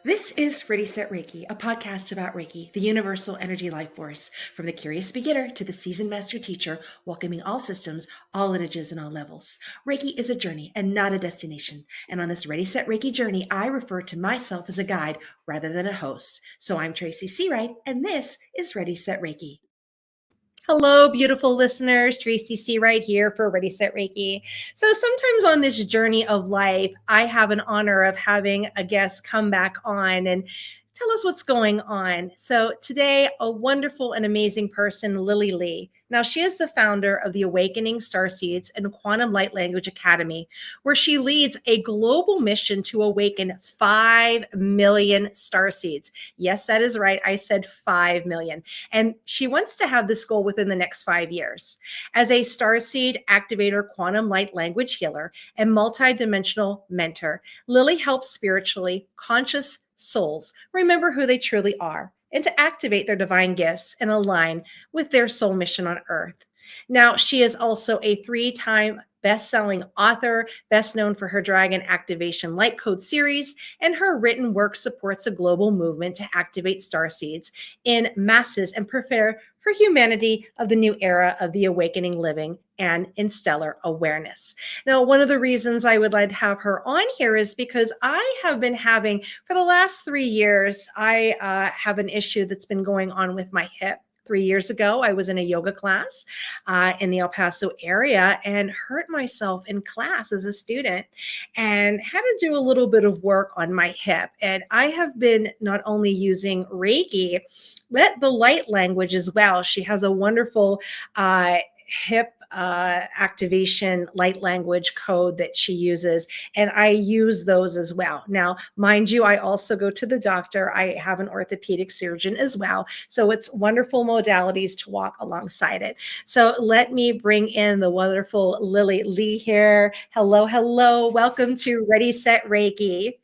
This is Ready Set Reiki, a podcast about Reiki, the universal energy life force, from the curious beginner to the seasoned master teacher, welcoming all systems, all lineages, and all levels. Reiki is a journey and not a destination. And on this Ready Set Reiki journey, I refer to myself as a guide rather than a host. So I'm Tracy Seawright, and this is Ready Set Reiki. Hello, beautiful listeners. Tracy C. right here for Ready Set Reiki. So sometimes on this journey of life, I have an honor of having a guest come back on and tell us what's going on. So today, a wonderful and amazing person, Lily Lee. Now, she is the founder of the Awakening Starseeds and Quantum Light Language Academy, where she leads a global mission to awaken 5 million starseeds. Yes, that is right. I said 5 million. And she wants to have this goal within the next 5 years. As a starseed activator, quantum light language healer, and multidimensional mentor, Lily helps spiritually conscious souls remember who they truly are and to activate their divine gifts and align with their soul mission on earth. Now, she is also a 3-time best-selling author, best known for her Dragon Activation Light Code series, and her written work supports a global movement to activate starseeds in masses and prepare for humanity of the new era of the awakening living and in stellar awareness. Now, one of the reasons I would like to have her on here is because I have been having, for the last 3 years, I have an issue that's been going on with my hip. 3 years ago, I was in a yoga class in the El Paso area and hurt myself in class as a student and had to do a little bit of work on my hip. And I have been not only using Reiki, but the light language as well. She has a wonderful hip activation light language code that she uses, and I use those as well. Now, mind you, I also go to the doctor. I have an orthopedic surgeon as well, so it's wonderful modalities to walk alongside it. So let me bring in the wonderful Lily Lee here. Hello, welcome to Ready Set Reiki.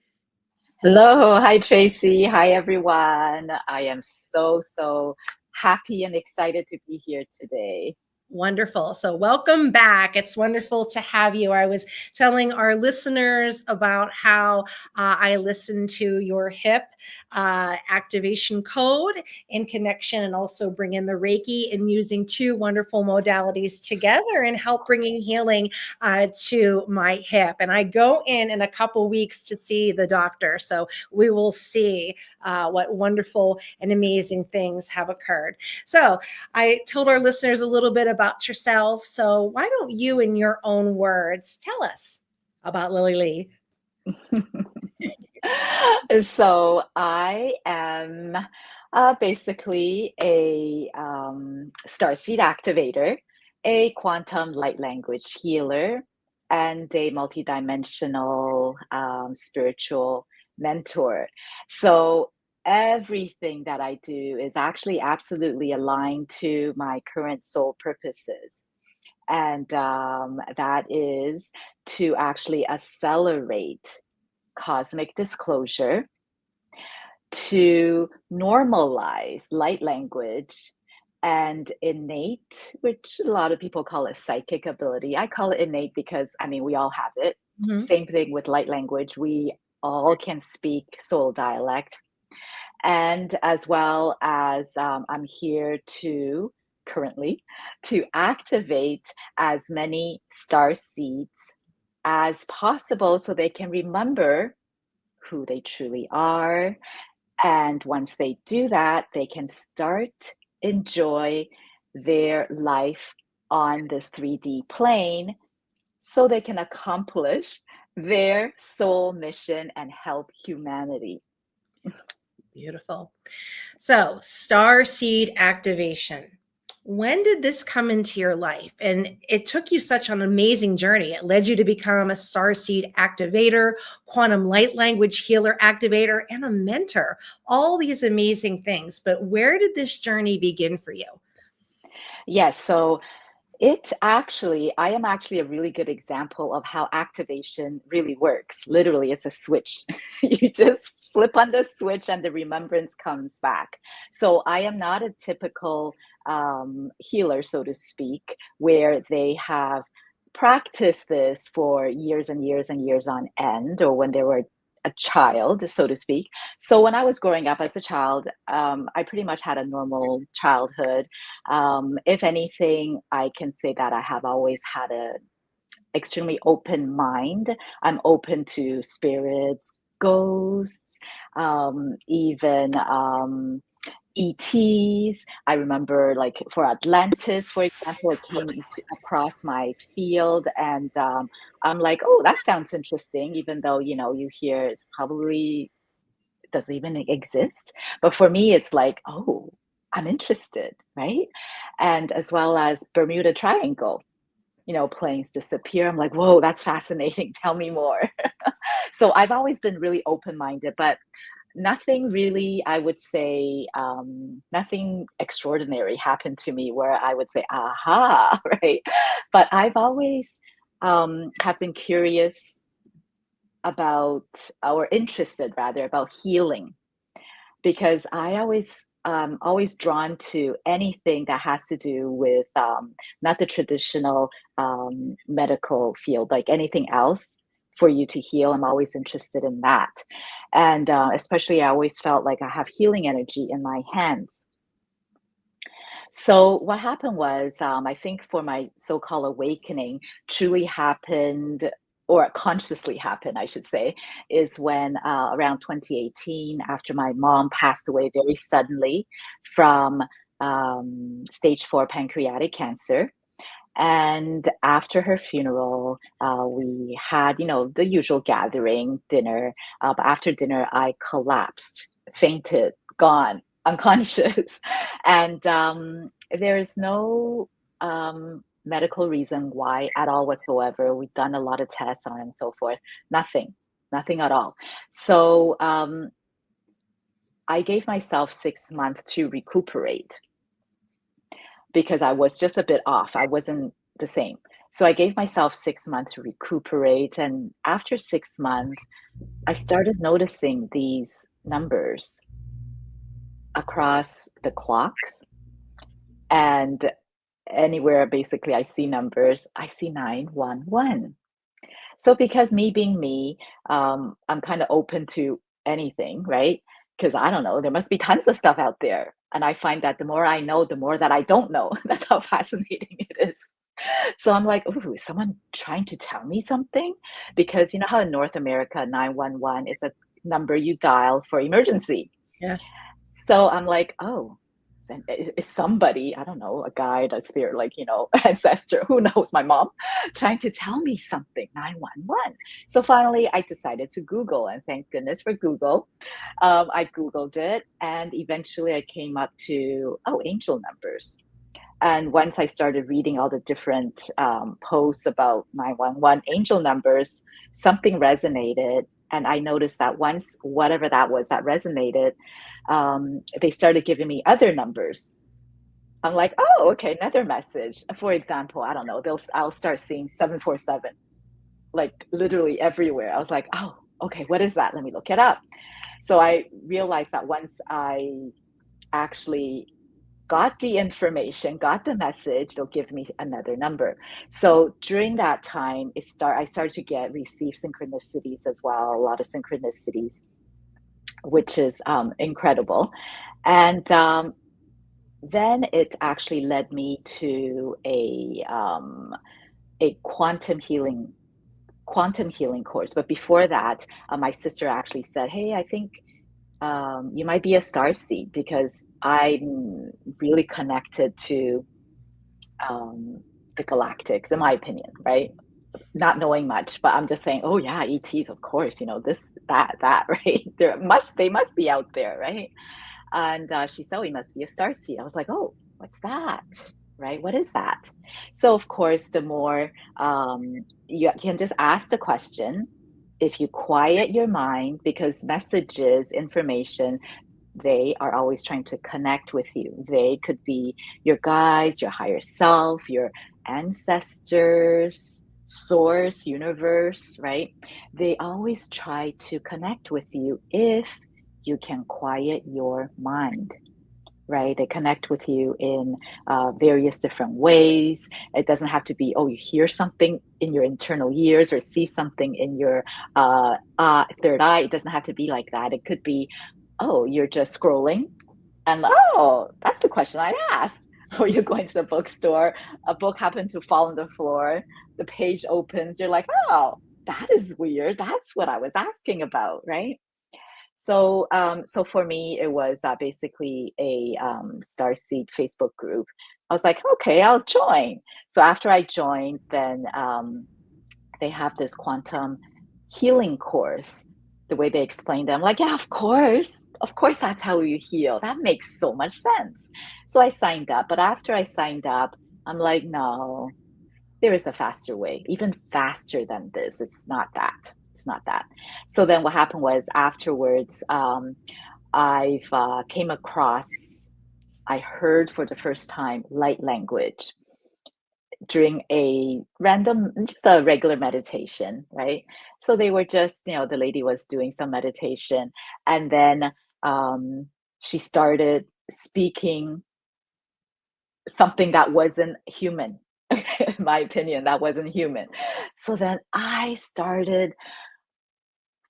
Hello, hi Tracy, hi everyone. I am so happy and excited to be here today. Wonderful. So welcome back. It's wonderful to have you. I was telling our listeners about how I listened to your hip activation code in connection and also bring in the Reiki and using 2 wonderful modalities together and help bringing healing to my hip. And I go in a couple weeks to see the doctor. So we will see what wonderful and amazing things have occurred. So I told our listeners a little bit about yourself. So why don't you, in your own words, tell us about Lily Lee? So I am basically a starseed activator, a quantum light language healer, and a multidimensional spiritual mentor. So everything that I do is actually absolutely aligned to my current soul purposes. And that is to actually accelerate cosmic disclosure, to normalize light language and innate, which a lot of people call it psychic ability. I call it innate because, I mean, we all have it. Mm-hmm. Same thing with light language. We all can speak soul dialect. And as well as I'm here to currently to activate as many star seeds as possible so they can remember who they truly are. And once they do that, they can start enjoy their life on this 3D plane so they can accomplish their soul mission and help humanity. Beautiful. So, star seed activation. When did this come into your life? And it took you such an amazing journey. It led you to become a star seed activator, quantum light language healer activator, and a mentor. All these amazing things. But where did this journey begin for you? Yes, so I am actually a really good example of how activation really works. Literally, it's a switch. You just flip on the switch and the remembrance comes back. So I am not a typical healer, so to speak, where they have practiced this for years and years and years on end, or when they were a child, so to speak. So when I was growing up as a child, I pretty much had a normal childhood. If anything, I can say that I have always had a extremely open mind. I'm open to spirits, ghosts, even ETs. I remember, like for Atlantis, for example, it came across my field, and I'm like, oh, that sounds interesting, even though you hear it's probably doesn't even exist. But for me, it's like, oh, I'm interested, right? And as well as Bermuda Triangle, planes disappear. I'm like, whoa, that's fascinating. Tell me more. So I've always been really open minded, but nothing really, I would say, nothing extraordinary happened to me where I would say, aha, right? But I've always have been curious about, or interested rather, about healing because I always drawn to anything that has to do with not the traditional medical field, like anything else for you to heal. I'm always interested in that, and especially I always felt like I have healing energy in my hands. So what happened was, I think for my so-called awakening truly happened, or consciously happened, I should say, is when around 2018, after my mom passed away very suddenly from stage 4 pancreatic cancer. And after her funeral, we had, the usual gathering, dinner. But after dinner, I collapsed, fainted, gone, unconscious. And there is no medical reason why at all whatsoever. We've done a lot of tests on and so forth. Nothing, nothing at all. So I gave myself 6 months to recuperate because I was just a bit off. I wasn't the same. So I gave myself 6 months to recuperate. And after 6 months, I started noticing these numbers across the clocks. And anywhere basically I see numbers, I see 911. So because me being me, I'm kind of open to anything, right? Because I don't know, there must be tons of stuff out there. And I find that the more I know, the more that I don't know. That's how fascinating it is. So I'm like, "Ooh, is someone trying to tell me something?" Because you know how in North America, 911 is a number you dial for emergency. Yes. So I'm like, "Oh, is somebody, I don't know, a guide, a spirit, like, ancestor, who knows, my mom, trying to tell me something, 911." So finally, I decided to Google, and thank goodness for Google. I Googled it, and eventually I came up to, oh, angel numbers. And once I started reading all the different posts about 911 angel numbers, something resonated. And I noticed that once, whatever that was that resonated, they started giving me other numbers. I'm like, oh, okay, another message. For example, I don't know, I'll start seeing 747, like literally everywhere. I was like, oh, okay, what is that? Let me look it up. So I realized that once I actually got the information, got the message, they'll give me another number. So during that time, I started to receive synchronicities as well, a lot of synchronicities, which is incredible. And then it actually led me to a quantum healing course. But before that, my sister actually said, "Hey, I think you might be a star seed," because I'm really connected to the galactics, in my opinion, right? Not knowing much, but I'm just saying, oh yeah, ETs, of course, this, that, right? They must be out there, right? And she said, "Oh, you must be a star seed." I was like, "Oh, what's that?" Right? What is that? So, of course, the more you can just ask the question, if you quiet your mind, because messages, information, they are always trying to connect with you. They could be your guides, your higher self, your ancestors, source, universe, right? They always try to connect with you if you can quiet your mind, right? They connect with you in various different ways. It doesn't have to be, oh, you hear something in your internal ears or see something in your third eye. It doesn't have to be like that. It could be, oh, you're just scrolling and oh, that's the question I asked. Or you're going to the bookstore, a book happened to fall on the floor, the page opens, you're like, oh, that is weird. That's what I was asking about, right? So for me, it was basically a Starseed Facebook group. I was like, okay, I'll join. So after I joined, then they have this quantum healing course. The way they explained it, I'm like, yeah, of course, that's how you heal. That makes so much sense. So I signed up, but after I signed up, I'm like, no, there is a faster way, even faster than this. It's not that. It's not that. So then what happened was afterwards, I've came across, I heard for the first time light language during a random, just a regular meditation, right? So they were just, the lady was doing some meditation, and then she started speaking something that wasn't human. In my opinion, that wasn't human. So then I started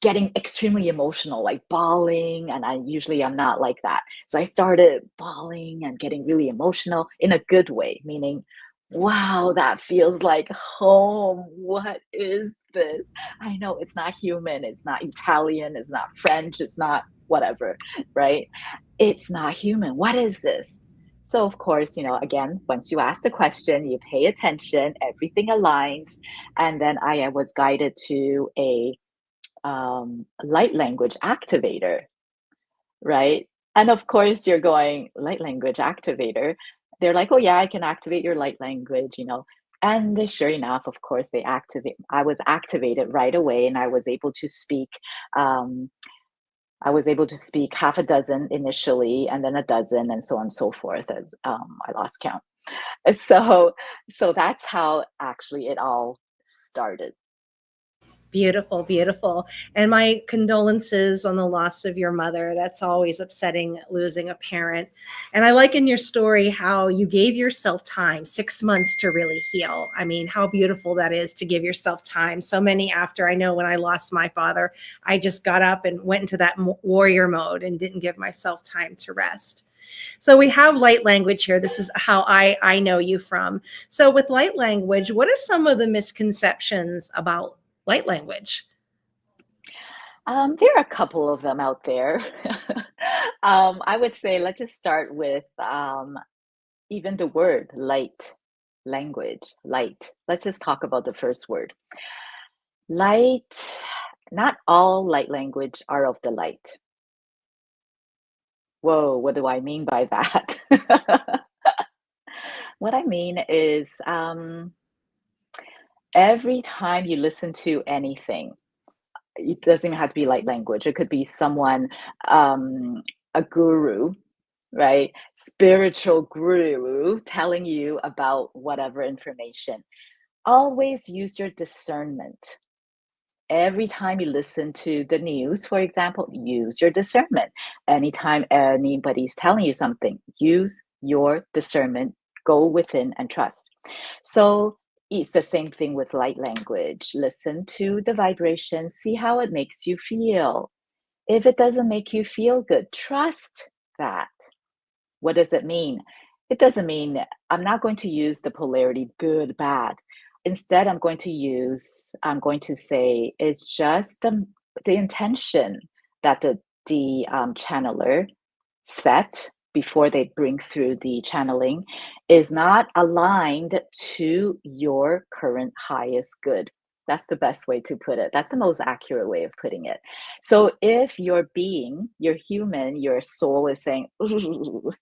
getting extremely emotional, like bawling, and I'm not like that. So I started bawling and getting really emotional in a good way, meaning, wow, that feels like home. What is this? I know it's not human, it's not Italian, it's not French, it's not whatever, right? It's not human. What is this? So of course, again, once you ask the question, you pay attention, everything aligns, and then I was guided to a light language activator, right? And of course, you're going, light language activator. They're like, oh, yeah, I can activate your light language. And sure enough, of course, I was activated right away and I was able to speak. Um, I was able to speak half a dozen initially, and then a dozen, and so on and so forth. As I lost count. So, so that's how actually it all started. Beautiful, beautiful. And my condolences on the loss of your mother. That's always upsetting, losing a parent. And I like in your story how you gave yourself time, 6 months to really heal. I mean, how beautiful that is to give yourself time. So many after, I know when I lost my father, I just got up and went into that warrior mode and didn't give myself time to rest. So we have light language here. This is how I know you from. So with light language, what are some of the misconceptions about light language? There are a couple of them out there. I would say let's just start with even the word light language, light. Let's just talk about the first word. Light, not all light language are of the light. Whoa, what do I mean by that? What I mean is every time you listen to anything, it doesn't even have to be light language. It could be someone, a guru, right? Spiritual guru telling you about whatever information. Always use your discernment. Every time you listen to the news, for example, use your discernment. Anytime anybody's telling you something, use your discernment. Go within and trust. So it's the same thing with light language. Listen to the vibration, see how it makes you feel. If it doesn't make you feel good, trust that. What does it mean? It doesn't mean I'm not going to use the polarity good, bad. Instead, I'm going to say it's just the intention that the channeler set before they bring through the channeling is not aligned to your current highest good. That's the best way to put it. That's the most accurate way of putting it. So if your being, your human, your soul is saying, "Ooh,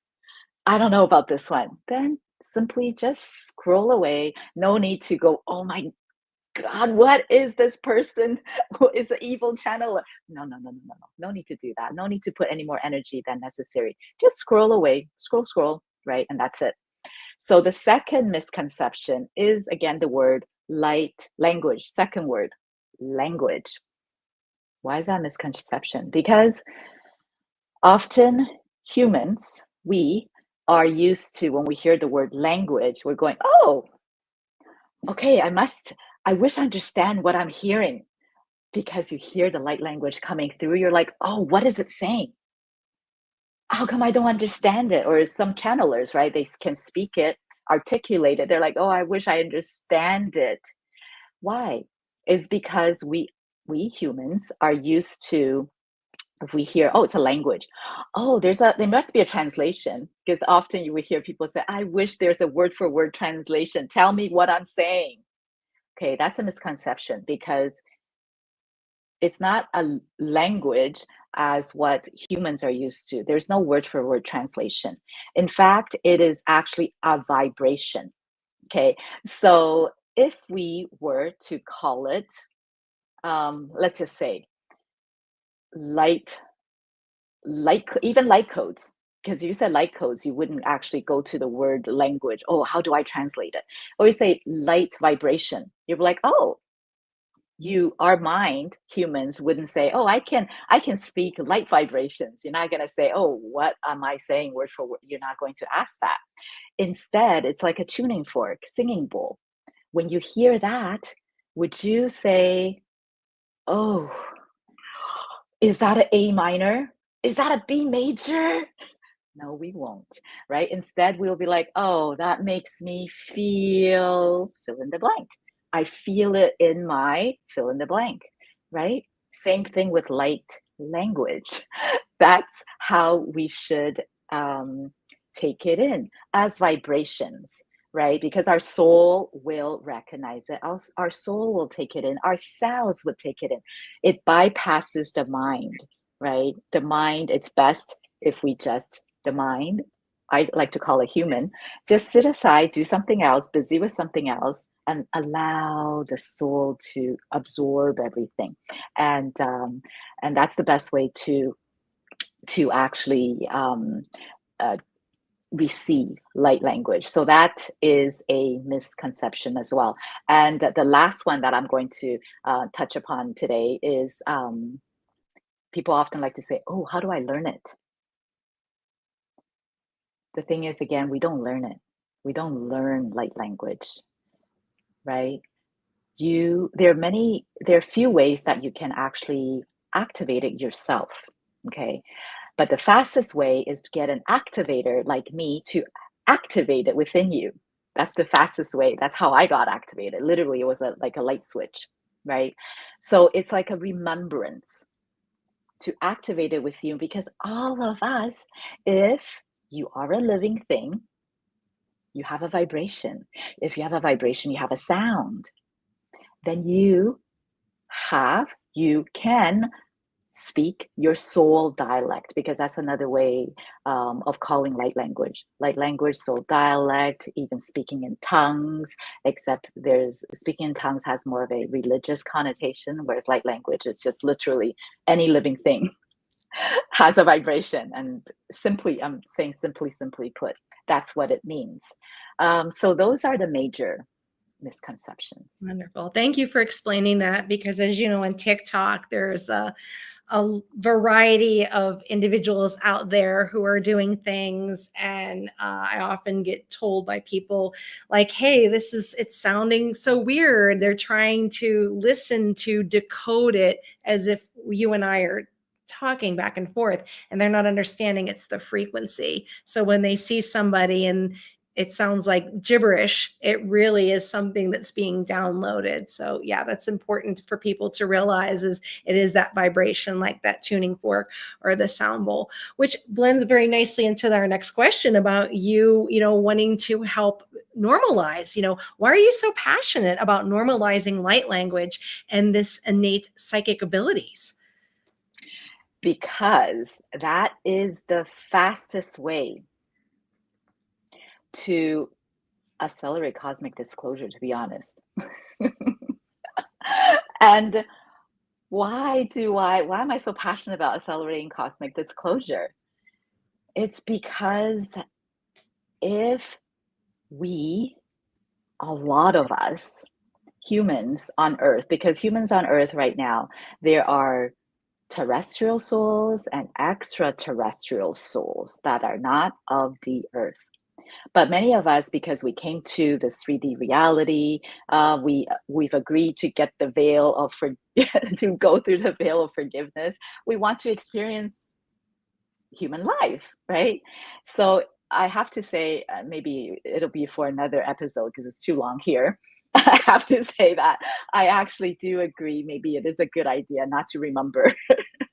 I don't know about this one," then simply just scroll away. No need to go, oh my God, what is this person who is an evil channeler? No, no, no, no, no, no. No need to do that. No need to put any more energy than necessary. Just scroll away, scroll, scroll, right? And that's it. So the second misconception is again the word light language. Second word, language. Why is that misconception? Because often humans, we are used to when we hear the word language, we're going, oh, okay, I wish I understand what I'm hearing, because you hear the light language coming through. You're like, oh, what is it saying? How come I don't understand it? Or some channelers, right? They can speak it, articulate it. They're like, oh, I wish I understand it. Why? Is because we humans are used to, if we hear, oh, it's a language. Oh, there must be a translation. Because often you would hear people say, I wish there's a word for word translation. Tell me what I'm saying. Okay, that's a misconception, because it's not a language as what humans are used to. There's no word for word translation. In fact, it is actually a vibration. Okay, so if we were to call it, let's just say light, even light codes, because you said light codes, you wouldn't actually go to the word language. Oh, how do I translate it? Or you say light vibration, you're like, oh, our mind, humans, wouldn't say, oh, I can speak light vibrations. You're not going to say, oh, what am I saying word for word? You're not going to ask that. Instead, it's like a tuning fork, singing bowl. When you hear that, would you say, oh, is that an A minor? Is that a B major? No, we won't, right? Instead, we'll be like, oh, that makes me feel fill in the blank. I feel it in my fill in the blank, right? Same thing with light language. That's how we should take it in as vibrations, right? Because our soul will recognize it. Our soul will take it in. Our cells will take it in. It bypasses the mind, right? The mind, it's best if we just, the mind, I like to call it human, just sit aside, do something else, busy with something else, and allow the soul to absorb everything. And that's the best way to actually uh, receive light language. So that is a misconception as well. And the last one that I'm going to touch upon today is, people often like to say, oh, how do I learn it? The thing is, again, we don't learn it. We don't learn light language, right? There are few ways that you can actually activate it yourself. Okay. But the fastest way is to get an activator like me to activate it within you. That's the fastest way. That's how I got activated. Literally, it was like a light switch, right? So it's like a remembrance to activate it with you, because all of us, if you are a living thing, you have a vibration. If you have a vibration, you have a sound. Then you can speak your soul dialect, because that's another way of calling light language. Light language, soul dialect, even speaking in tongues, except there's speaking in tongues has more of a religious connotation, whereas light language is just literally any living thing has a vibration. And simply, I'm saying simply put, that's what it means. So those are the major misconceptions. Wonderful. Thank you for explaining that, because as you know, on TikTok, there's a variety of individuals out there who are doing things. And I often get told by people like, hey, it's sounding so weird. They're trying to listen to decode it as if you and I are talking back and forth, and they're not understanding it's the frequency. So when they see somebody and it sounds like gibberish, it really is something that's being downloaded. So yeah, that's important for people to realize, is it is that vibration, like that tuning fork or the sound bowl, which blends very nicely into our next question about wanting to help normalize. Why are you so passionate about normalizing light language and this innate psychic abilities? Because that is the fastest way to accelerate cosmic disclosure, to be honest. And why am I so passionate about accelerating cosmic disclosure? It's because if a lot of us humans on Earth, because humans on Earth right now, there are terrestrial souls and extraterrestrial souls that are not of the Earth. But many of us, because we came to this 3D reality, we've agreed to get the veil of to go through the veil of forgiveness. We want to experience human life, right? So I have to say, maybe it'll be for another episode because it's too long here. I have to say that I actually do agree. Maybe it is a good idea not to remember,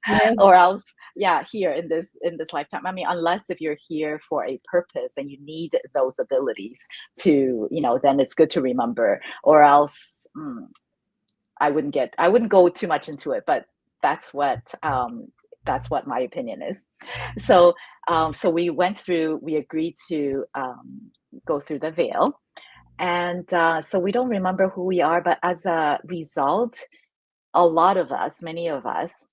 Yeah. or else, yeah, here in this lifetime. I mean, unless if you're here for a purpose and you need those abilities to, then it's good to remember. Or else, I wouldn't go too much into it, but that's what that's what my opinion is. So so we agreed to go through the veil, and so we don't remember who we are, but as a result, a lot of us, many of us,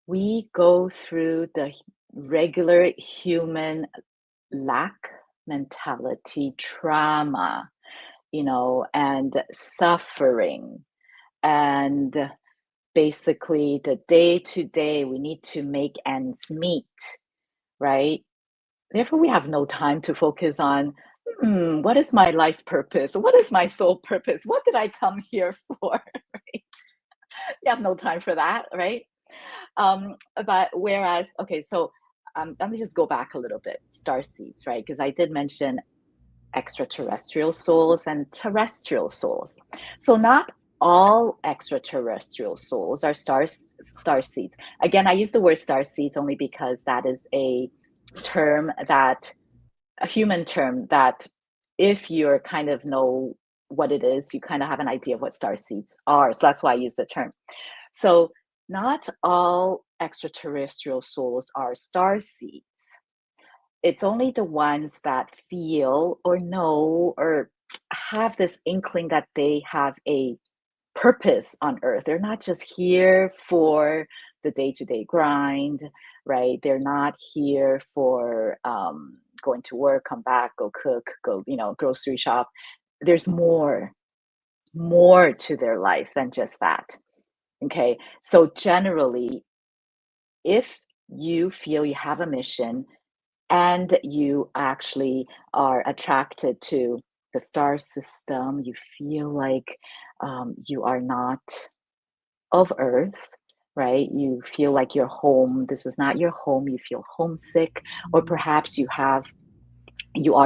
we go through the regular human lack mentality, trauma, and suffering, and basically the day to day we need to make ends meet, right? Therefore, we have no time to focus on, what is my life purpose? What is my soul purpose? What did I come here for? Right? You have no time for that, right? But whereas, okay, so let me just go back a little bit. Star seeds, right? Because I did mention extraterrestrial souls and terrestrial souls. So not all extraterrestrial souls are star seeds. Again, I use the word star seeds only because that is a human term that if you're kind of know what it is, you kind of have an idea of what star seeds are. So that's why I use the term. So not all extraterrestrial souls are star seeds. It's only the ones that feel or know or have this inkling that they have a purpose on earth. They're not just here for the day-to-day grind, right? They're not here for going to work, come back, go cook, go, grocery shop. There's more to their life than just that. Okay. So generally, if you feel you have a mission and you actually are attracted to the star system, you feel like you are not of Earth, right? You feel like your home, this is not your home, you feel homesick, or perhaps you are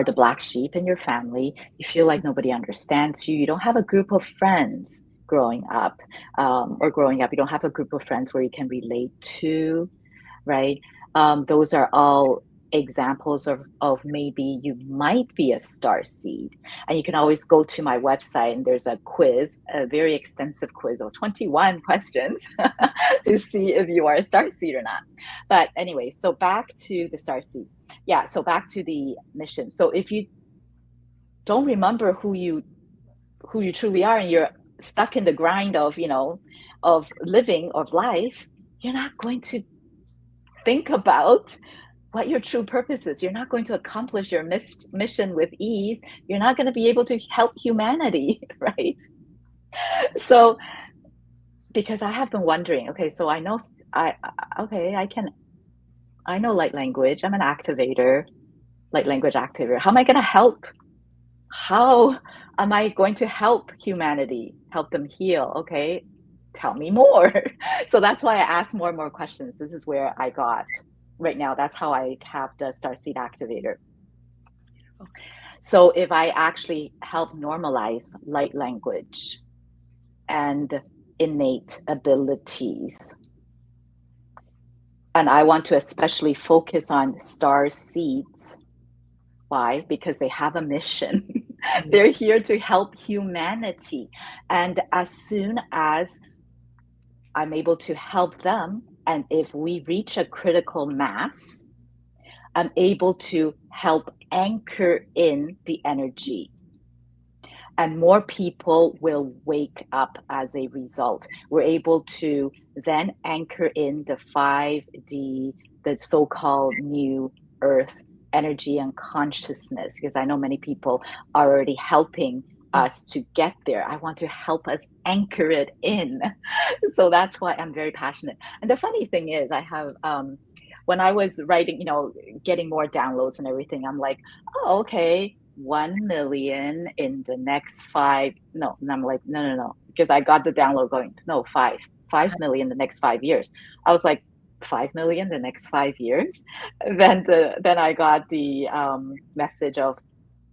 the black sheep in your family, you feel like nobody understands you, you don't have a group of friends growing up, you don't have a group of friends where you can relate to, right? Those are all examples of maybe you might be a star seed. And you can always go to my website and there's a quiz, a very extensive quiz of 21 questions to see if you are a star seed or not. But anyway, so back to the star seed. Yeah, so back to the mission. So if you don't remember who you truly are and you're stuck in the grind of, of living, of life, you're not going to think about what your true purpose is. You're not going to accomplish your mission with ease. You're not going to be able to help humanity, right? So, because I have been wondering, okay, so I know, I know light language. I'm an activator, light language activator. How am I going to help? How am I going to help humanity, help them heal? Okay, tell me more. So that's why I ask more and more questions. This is where I got right now. That's how I have the Starseed Activator. So if I actually help normalize light language and innate abilities, and I want to especially focus on star seeds. Why? Because they have a mission. They're here to help humanity. And as soon as I'm able to help them, and if we reach a critical mass, I'm able to help anchor in the energy. And more people will wake up as a result. We're able to then anchor in the 5D, the so-called new earth energy and consciousness, because I know many people are already helping us to get there. I want to help us anchor it in. So that's why I'm very passionate. And the funny thing is, I have when I was writing, getting more downloads and everything, I'm like, oh, okay, 1 million in the next five. No, and I'm like, no, no, no, because I got the download going, no, 5 million the next 5 years. I was like, 5 million the next 5 years. Then I got the message of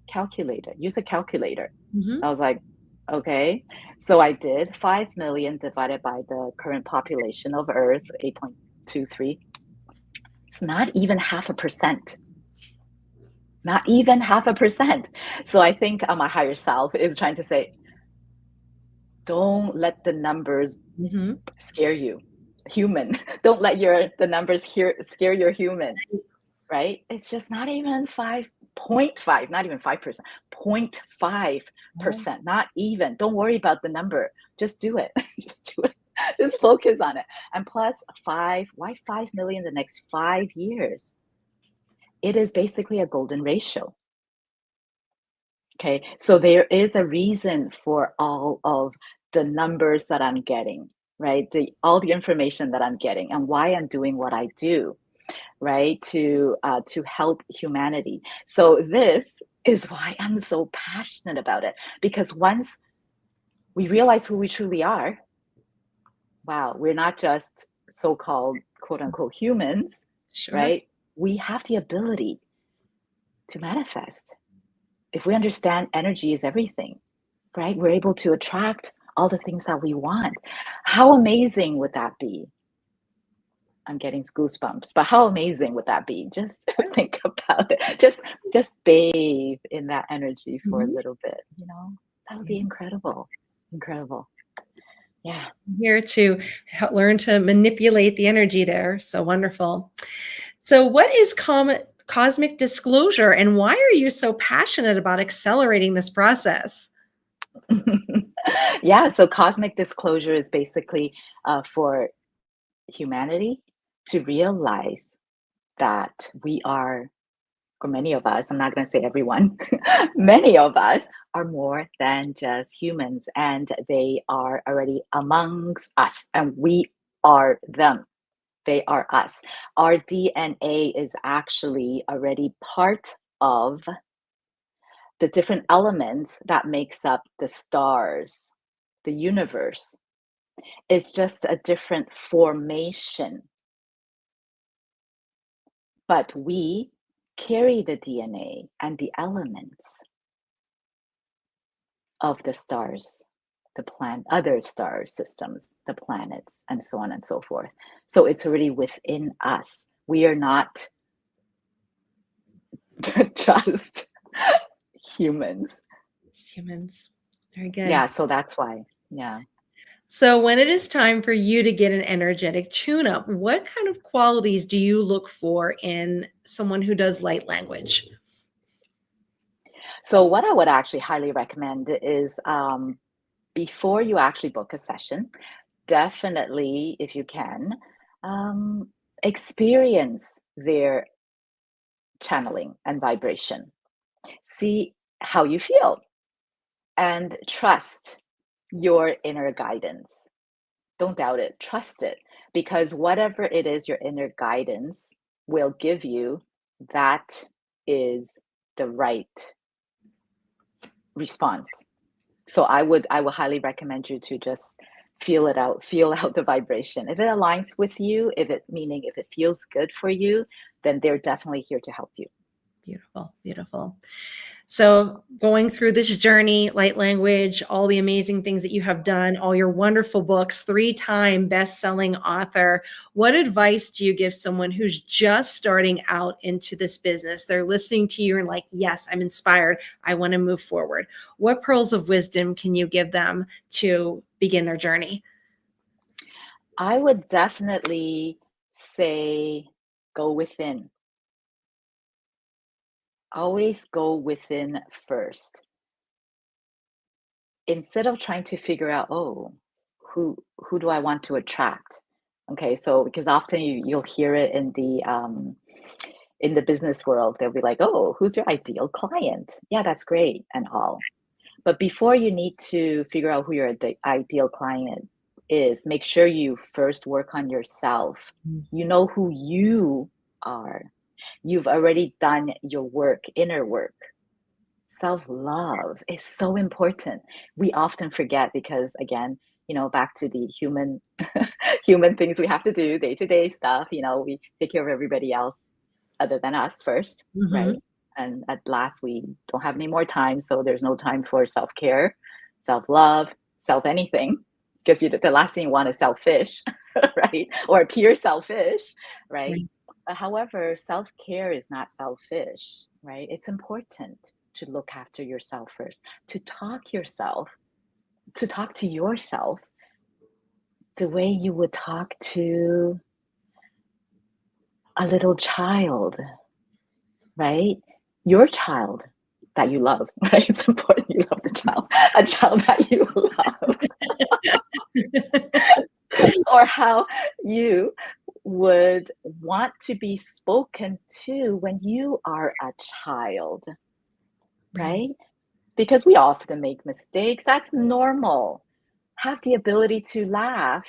calculator, use a calculator. Hmm. I was like, okay. So I did 5 million divided by the current population of Earth, 8.23. It's not even 0.5%. Not even 0.5%. So I think my higher self is trying to say, don't let the numbers Hmm. scare you. Human. Don't let the numbers scare your human, right? It's just not even 5.5, not even 5%, 0.5%, not even. Don't worry about the number. Just do it. Just do it. Just focus on it. And plus, why 5 million the next 5 years? It is basically a golden ratio. Okay, so there is a reason for all of the numbers that I'm getting, right? All the information that I'm getting and why I'm doing what I do, right? To help humanity. So this is why I'm so passionate about it, because once we realize who we truly are, wow, we're not just so-called quote unquote humans, Sure. right? We have the ability to manifest. If we understand energy is everything, right? We're able to attract all the things that we want. How amazing would that be? I'm getting goosebumps, but how amazing would that be? Just think about it. Just bathe in that energy for a Mhm. little bit, That would be incredible. Incredible. Yeah. Here to learn to manipulate the energy there. So wonderful. So, what is cosmic disclosure, and why are you so passionate about accelerating this process? Yeah, so cosmic disclosure is basically for humanity to realize that we are, or many of us, I'm not going to say everyone, many of us are more than just humans, and they are already amongst us, and we are them. They are us. Our DNA is actually already part of the different elements that makes up the stars, the universe. It's just a different formation, but we carry the DNA and the elements of the stars, other star systems, the planets, and so on and so forth. So it's already within us. We are not just humans. It's humans. Very good. Yeah, so that's why. Yeah. So, when it is time for you to get an energetic tune up, what kind of qualities do you look for in someone who does light language? So what I would actually highly recommend is before you actually book a session, definitely, if you can, um, experience their channeling and vibration. See how you feel and trust your inner guidance. Don't doubt it, trust it, because whatever it is your inner guidance will give you, that is the right response. So I would highly recommend you to just feel it out, feel out the vibration. If it aligns with you, if it feels good for you, then they're definitely here to help you. Beautiful, beautiful. So, going through this journey, light language, all the amazing things that you have done, all your wonderful books, three-time best-selling author, what advice do you give someone who's just starting out into this business? They're listening to you and like, yes, I'm inspired. I want to move forward. What pearls of wisdom can you give them to begin their journey? I would definitely say go within. Always go within first. Instead of trying to figure out, oh, who do I want to attract? Okay, so because often you'll hear it in the business world, they'll be like, oh, who's your ideal client? Yeah, that's great and all. But before you need to figure out who your ideal client is, make sure you first work on yourself. You know who you are. You've already done your work, inner work. Self-love is so important. We often forget because, again, back to the human things we have to do, day-to-day stuff, we take care of everybody else other than us first, Hmm. right? And at last, we don't have any more time, so there's no time for self-care, self-love, self-anything, because the last thing you want is selfish, right? Or appear selfish, right? Right. However, self-care is not selfish, right? It's important to look after yourself first, to talk to yourself the way you would talk to a little child, right? Your child that you love, right? It's important you love the child, a child that you love, or how you would want to be spoken to when you are a child, Right. right? Because we often make mistakes. That's normal. Have the ability to laugh,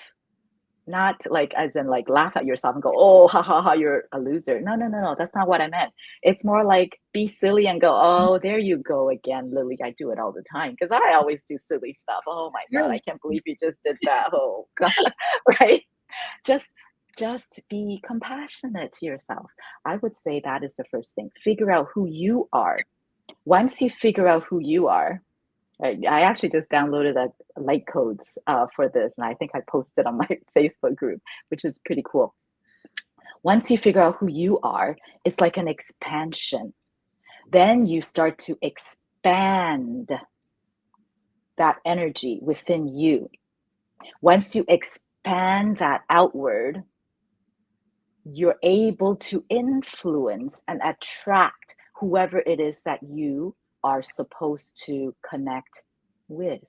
not like as in like laugh at yourself and go, oh, ha ha ha, you're a loser. No, no, no, no. That's not what I meant. It's more like be silly and go, oh, there you go again, Lily. I do it all the time because I always do silly stuff. Oh my God, Sure. I can't believe you just did that. Oh God, right? Just just be compassionate to yourself. I would say that is the first thing. Figure out who you are. Once you figure out who you are, I actually just downloaded a light codes for this, and I think I posted on my Facebook group, which is pretty cool. Once you figure out who you are, it's like an expansion. Then you start to expand that energy within you. Once you expand that outward, you're able to influence and attract whoever it is that you are supposed to connect with.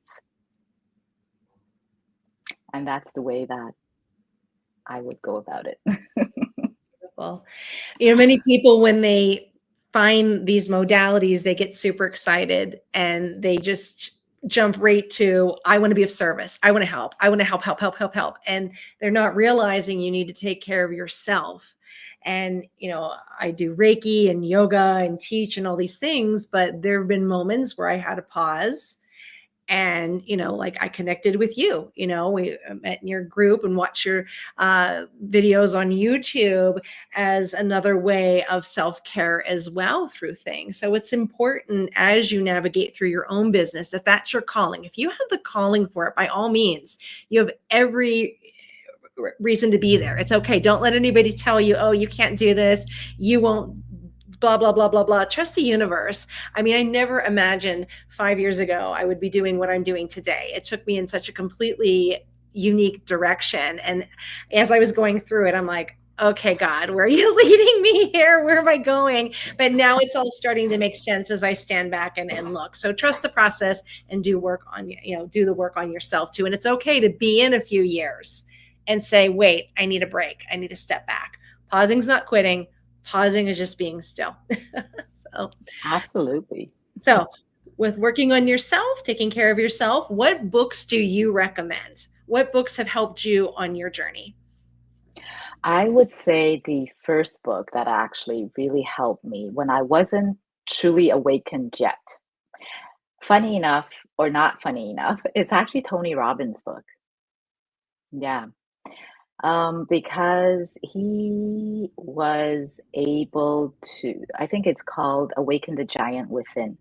And that's the way that I would go about it. Well, many people, when they find these modalities, they get super excited and they just jump right to, I want to be of service. I want to help. I want to help, help, help, help, help. And they're not realizing you need to take care of yourself. And, I do Reiki and yoga and teach and all these things, but there have been moments where I had to pause and like I connected with you. We met in your group and watch your videos on YouTube as another way of self-care as well through things. So it's important as you navigate through your own business, if that's your calling, if you have the calling for it, by all means, you have every reason to be there. It's okay. Don't let anybody tell you, oh, you can't do this, you won't, blah blah blah blah blah. Trust the universe. I mean, I never imagined 5 years ago I would be doing what I'm doing today. It took me in such a completely unique direction, and as I was going through it, I'm like, okay, God, where are you leading me here? Where am I going? But now it's all starting to make sense as I stand back and look. So trust the process and do do the work on yourself too. And it's okay to be in a few years and say, wait, I need a break. I need to step back. Pausing's not quitting. Pausing is just being still. so, Absolutely. so with working on yourself, taking care of yourself, what books do you recommend? What books have helped you on your journey? I would say the first book that actually really helped me when I wasn't truly awakened yet. Funny enough, or not funny enough, it's actually Tony Robbins' book. Yeah. Because he was able to, I think it's called Awaken the Giant Within.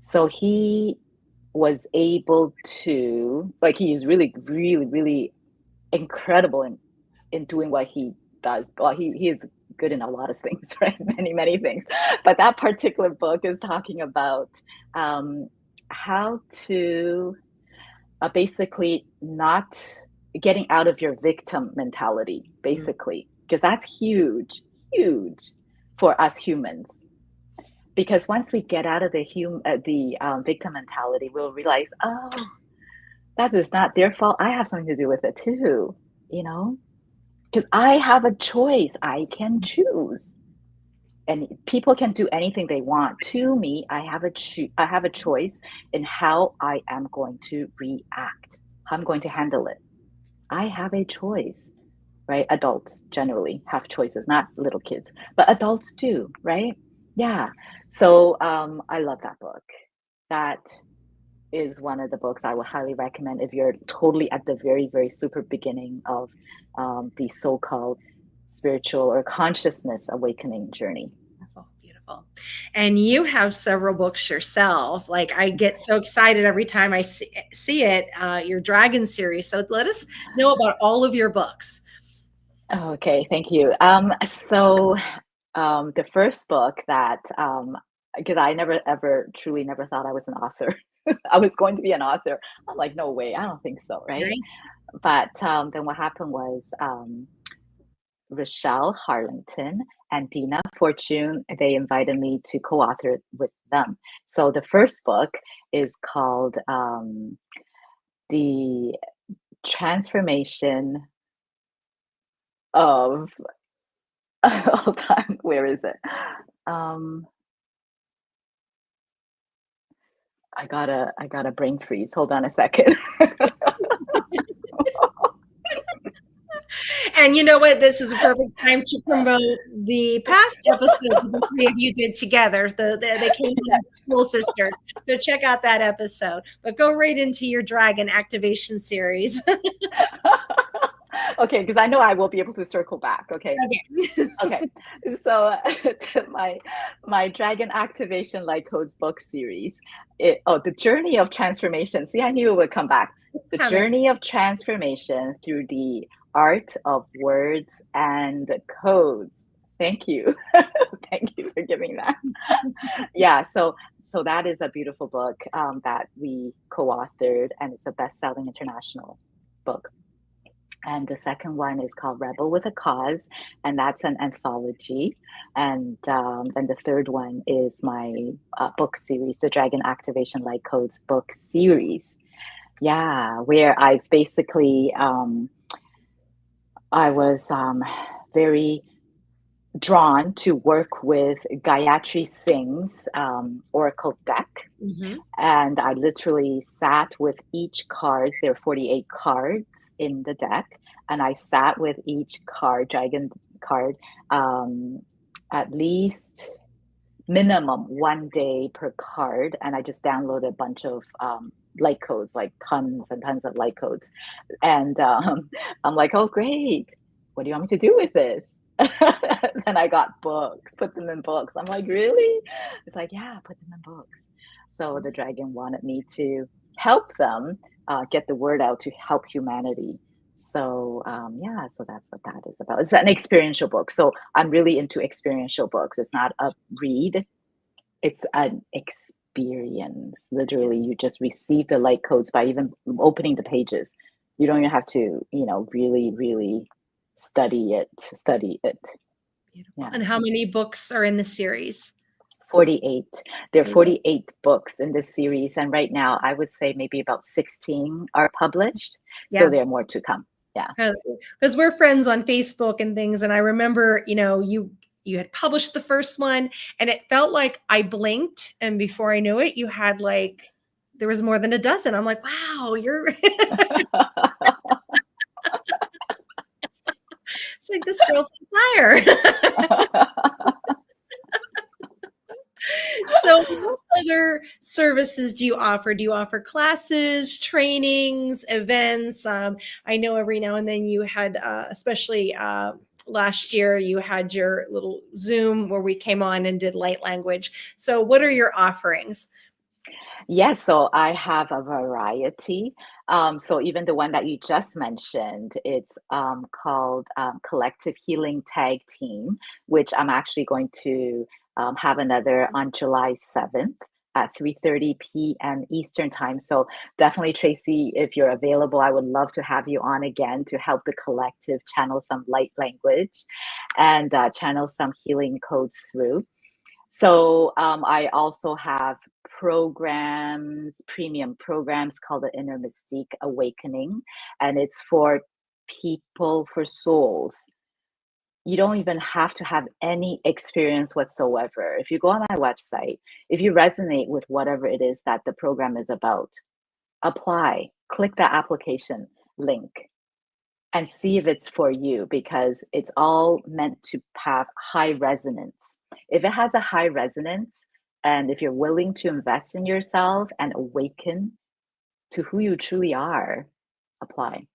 So he was able to, like, he is really, really, really incredible in doing what he does. Well, he is good in a lot of things, right? Many, many things. But that particular book is talking about um, how to basically not getting out of your victim mentality, Mm. basically, because that's huge, huge for us humans. Because once we get out of the victim mentality, we'll realize, oh, that is not their fault. I have something to do with it too, you know, because I have a choice. I can choose, and people can do anything they want to me. I have a choice in how I am going to react, how I'm going to handle it. I have a choice. right? Adults generally have choices, not little kids, but adults do, right? Yeah. So I love that book. That is one of the books I would highly recommend if you're totally at the very, very super beginning of the so-called spiritual or consciousness awakening journey. Beautiful, beautiful. And you have several books yourself. Like I get so excited every time I see it, your Dragon series. So let us know about all of your books. Okay, thank you. The first book that, because I never ever truly never thought I was an author. I was going to be an author. I'm like, no way, I don't think so, right? Right? But then what happened was Rochelle Harlington and Dina Fortune, they invited me to co-author it with them. So the first book is called The Transformation of, hold on, where is it? Um, I got a brain freeze. Hold on a second. And you know what? This is a perfect time to promote the past episode that the three of you did together. They came on as Soul Sisters. So check out that episode. But go right into your Dragon activation series. Okay, because I know I will be able to circle back. Okay. Okay. Okay. So my my Dragon Activation Light Codes book series. The journey of transformation. See, I knew it would come back. The Coming. journey of transformation through the art of words and codes. Thank you. Thank you for giving that. Yeah, so that is a beautiful book that we co-authored, and it's a best-selling international book. And the second one is called Rebel with a Cause, and that's an anthology. And then the third one is my book series, the Dragon Activation Light Codes book series. Yeah, where I've basically I was very drawn to work with Gayatri Singh's Oracle deck. Mm-hmm. And I literally sat with each card. There are 48 cards in the deck. And I sat with each card, dragon card, at least minimum 1 day per card. And I just downloaded a bunch of light codes, like tons and tons of light codes. And I'm like, oh, great. What do you want me to do with this? Then I got books, put them in books. I'm like, really? It's like, yeah, put them in books. So the dragon wanted me to help them get the word out to help humanity. So yeah, so that's what that is about. It's an experiential book. So I'm really into experiential books. It's not a read, it's an experience. Literally, you just receive the light codes by even opening the pages. You don't even have to, really, really study it. Study it. Beautiful. Yeah. And how many books are in the series? 48. There are 48 books in this series. And right now, I would say maybe about 16 are published. Yeah. So there are more to come. Yeah. Because we're friends on Facebook and things. And I remember, you had published the first one and it felt like I blinked. And before I knew it, you had there was more than a dozen. I'm like, wow, you're it's like this girl's on fire. So what other services do you offer? Do you offer classes, trainings, events? I know every now and then you had, especially last year, you had your little Zoom where we came on and did light language. So what are your offerings? Yes, so I have a variety. So even the one that you just mentioned, it's called Collective Healing Tag Team, which I'm actually going to have another on July 7th at 3:30 p.m. Eastern Time. So definitely, Tracy, if you're available, I would love to have you on again to help the collective channel some light language and channel some healing codes through. So I also have premium programs called the Inner Mystique Awakening, and it's for people, for souls. You don't even have to have any experience whatsoever. If you go on my website, if you resonate with whatever it is that the program is about, apply, click the application link. and see if it's for you, because it's all meant to have high resonance. If it has a high resonance, and if you're willing to invest in yourself and awaken to who you truly are, apply.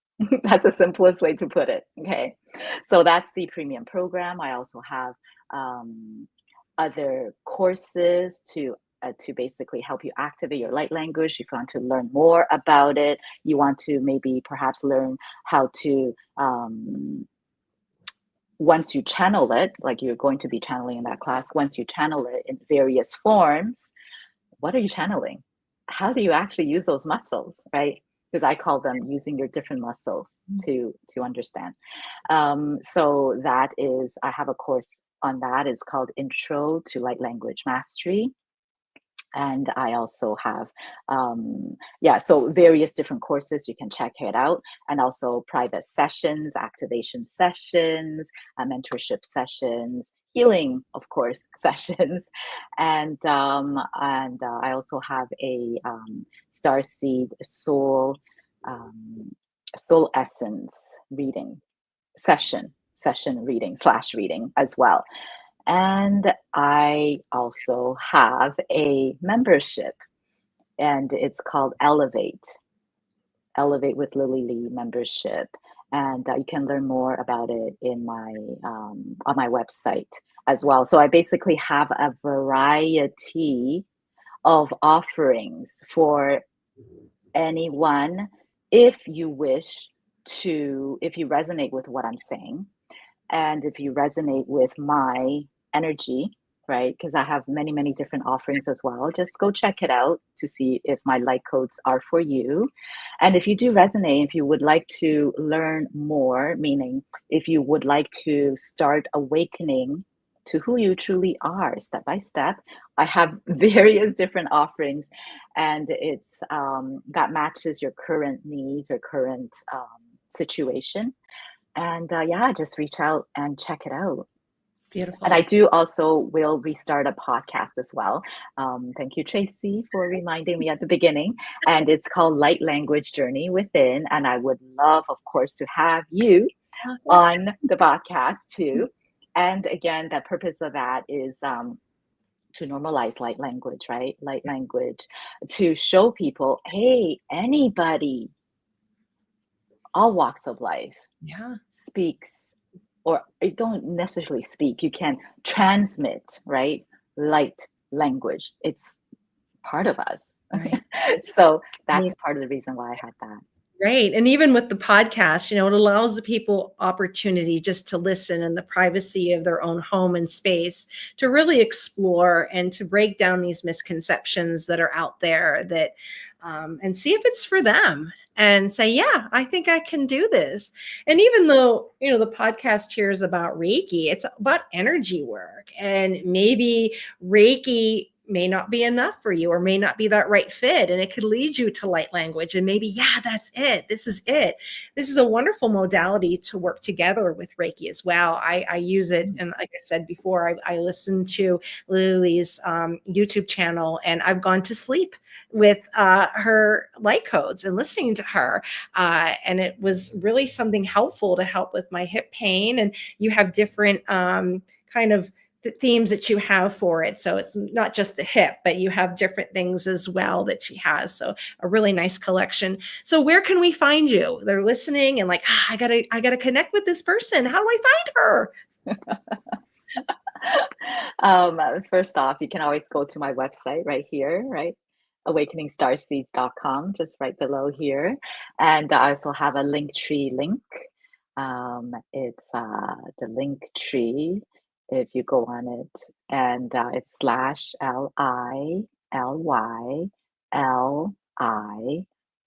That's the simplest way to put it. Okay. So that's the premium program. I also have um, other courses to basically help you activate your light language. If you want to learn more about it, you want to maybe perhaps learn how to once you channel it, like you're going to be channeling in that class, once you channel it in various forms, what are you channeling? How do you actually use those muscles, right? Because I call them using your different muscles to understand. So that is, I have a course on that. It's called Intro to Light Language Mastery. And I also have so various different courses, you can check it out, and also private sessions, activation sessions, mentorship sessions, healing, of course, sessions. And I also have a starseed soul essence reading session reading slash reading as well. And I also have a membership, and it's called Elevate with Lily Lee membership. And you can learn more about it in my on my website as well. So I basically have a variety of offerings for anyone, if you wish to, if you resonate with what I'm saying, and if you resonate with my energy, right? Because I have many, many different offerings as well. Just go check it out to see if my light codes are for you. And if you do resonate, if you would like to learn more, meaning if you would like to start awakening to who you truly are step by step, I have various different offerings, and it's that matches your current needs or current situation. And just reach out and check it out. And Beautiful. I do also will restart a podcast as well. Thank you, Tracy, for reminding me at the beginning. And it's called Light Language Journey Within. And I would love, of course, to have you Oh, thanks. on the podcast too. And again, the purpose of that is to normalize light language, right? Light language, to show people, hey, anybody, all walks of life Yeah. speaks, or you don't necessarily speak, you can transmit, right? Light language. It's part of us. Right. So that's part of the reason why I had that. Right. And even with the podcast, it allows the people opportunity just to listen in the privacy of their own home and space to really explore and to break down these misconceptions that are out there and see if it's for them and say, yeah, I think I can do this. And even though, the podcast here is about Reiki, it's about energy work, and maybe Reiki may not be enough for you or may not be that right fit, and it could lead you to light language, and maybe, yeah, that's it, this is a wonderful modality to work together with Reiki as well. I use it, and like I said before, I listen to Lily's YouTube channel, and I've gone to sleep with her light codes and listening to her, and it was really something helpful to help with my hip pain. And you have different kind of the themes that you have for it. So it's not just the hip, but you have different things as well that she has. So a really nice collection. So where can we find you? They're listening and like, I gotta connect with this person. How do I find her? First off, you can always go to my website right here, right? awakeningstarseeds.com, just right below here. And I also have a Linktree link. It's the Linktree, if you go on it, and it's /LILYLI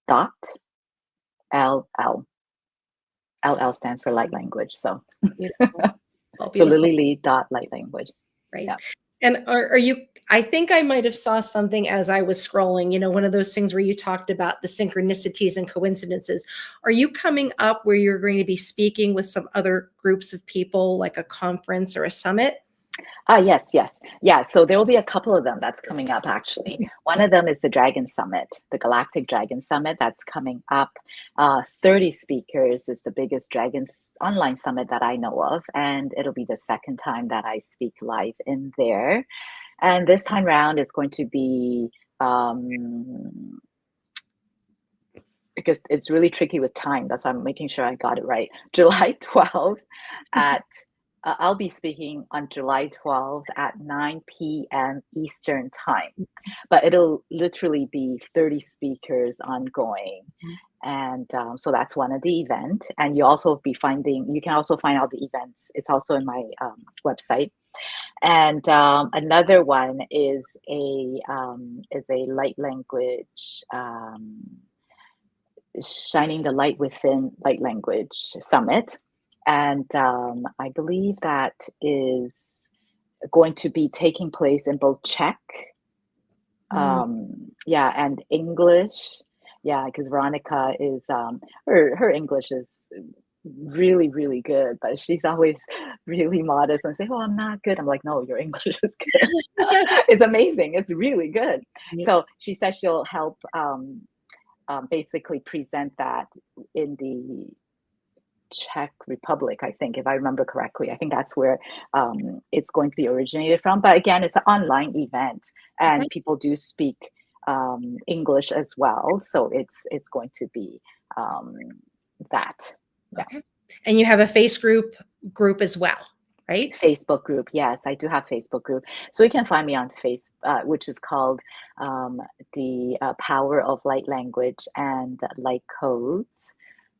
dot LL. LL stands for light language. So, Beautiful. Oh, so beautiful. Lily dot light language. Right. Yeah. And are you, I think I might have saw something as I was scrolling, one of those things where you talked about the synchronicities and coincidences. Are you coming up where you're going to be speaking with some other groups of people, like a conference or a summit? Yes, yes. Yeah, so there will be a couple of them that's coming up actually. One of them is the Dragon Summit, the Galactic Dragon Summit that's coming up. 30 speakers is the biggest Dragons online summit that I know of, and it'll be the second time that I speak live in there. And this time round is going to be because it's really tricky with time. That's why I'm making sure I got it right. July 12th at I'll be speaking on July 12th at 9 p.m. Eastern time, but it'll literally be 30 speakers ongoing. And so that's one of the event. And you can also find all the events. It's also in my website. And another one is a light language, shining the light within light language summit. And I believe that is going to be taking place in both Czech, yeah, and English. Yeah, because Veronica is her English is really, really good, but she's always really modest and say, "Oh, I'm not good." I'm like, "No, your English is good. It's amazing. It's really good." Yep. So she says she'll help basically present that in the Czech Republic, I think, if I remember correctly. I think that's where it's going to be originated from. But again, it's an online event, and Okay. people do speak English as well. So it's going to be that. Yeah. Okay. And you have a group as well, right? Facebook group. Yes, I do have Facebook group. So you can find me on which is called the Power of Light Language and Light Codes.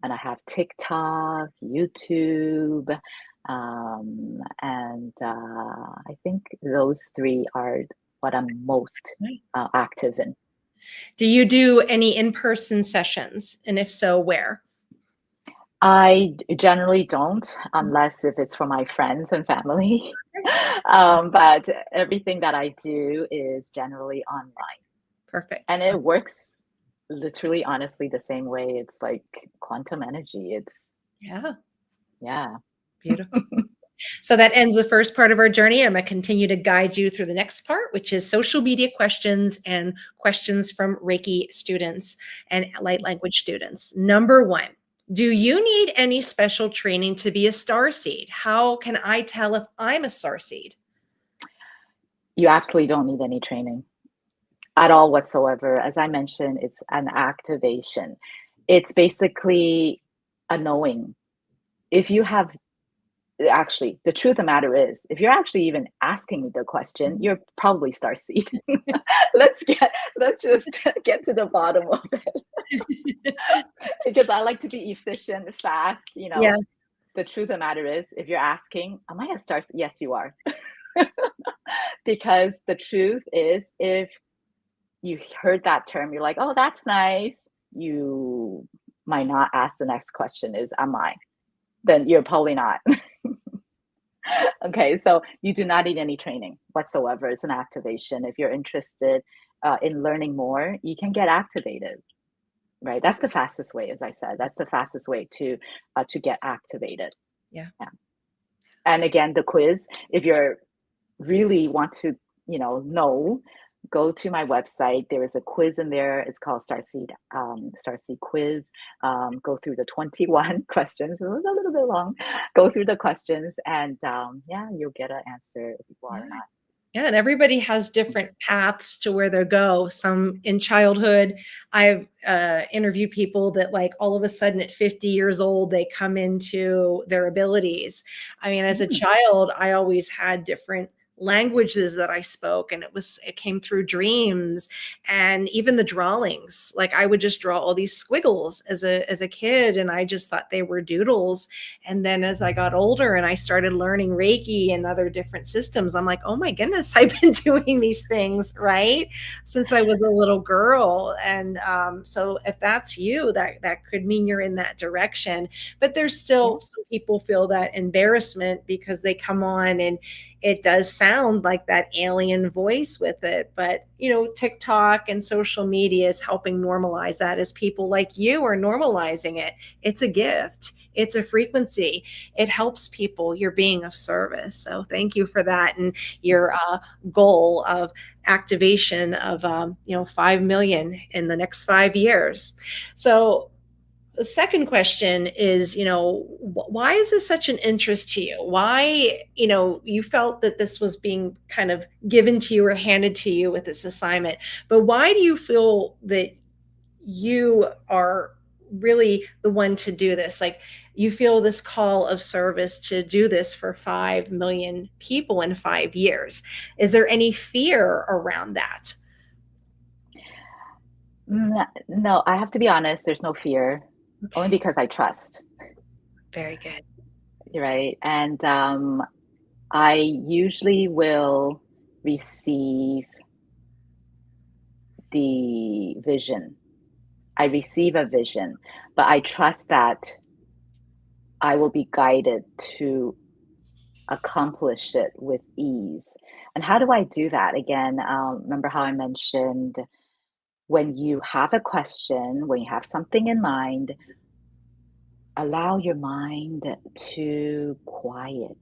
And I have TikTok, YouTube, and I think those three are what I'm most Right. active in. Do you do any in-person sessions? And if so, where? I generally don't, unless if it's for my friends and family. But everything that I do is generally online. Perfect. And it works literally, honestly, the same way. It's like quantum energy. Yeah, Yeah. beautiful. So that ends the first part of our journey. I'm going to continue to guide you through the next part, which is social media questions and questions from Reiki students and light language students. Number one, do you need any special training to be a star seed? How can I tell if I'm a star seed? You absolutely don't need any training at all whatsoever. As I mentioned, it's an activation. It's basically a knowing. If you have actually, the truth of the matter is, if you're actually even asking me the question, you're probably starseed. Let's just get to the bottom of it. Because I like to be efficient, fast, Yes. The truth of the matter is, if you're asking, am I a starseed? Yes, you are. Because the truth is, if you heard that term, you're like, oh, that's nice. You might not ask the next question is, am I? Then you're probably not. Okay, so you do not need any training whatsoever. It's an activation. If you're interested in learning more, you can get activated, right? That's the fastest way, as I said. That's the fastest way to get activated. Yeah. Yeah. And again, the quiz. If you're really want to, know, go to my website. There is a quiz in there. It's called Starseed Quiz. Go through the 21 questions. It was a little bit long. Go through the questions, and yeah, you'll get an answer if you are Yeah. or not. Yeah, and everybody has different paths to where they go. Some in childhood, I've interviewed people that like all of a sudden at 50 years old, they come into their abilities. I mean, as a Mm. child, I always had different languages that I spoke, and it came through dreams and even the drawings. Like I would just draw all these squiggles as a kid, and I just thought they were doodles. And then as I got older and I started learning Reiki and other different systems, I'm like, oh my goodness, I've been doing these things, right? Since I was a little girl. And so if that's you, that could mean you're in that direction. But there's Yeah. still some people feel that embarrassment because they come on and it does sound like that alien voice with it. But, TikTok and social media is helping normalize that as people like you are normalizing it. It's a gift. It's a frequency. It helps people. You're being of service. So thank you for that. And your goal of activation of 5 million in the next 5 years. So the second question is, why is this such an interest to you? Why, you felt that this was being kind of given to you or handed to you with this assignment, but why do you feel that you are really the one to do this? Like, you feel this call of service to do this for 5 million people in 5 years. Is there any fear around that? No, I have to be honest, there's no fear, only Okay, because I trust, very good. right? And I usually will receive the vision. I receive a vision, but I trust that I will be guided to accomplish it with ease. And how do I do that? Again, remember how I mentioned when you have a question, when you have something in mind, allow your mind to quiet.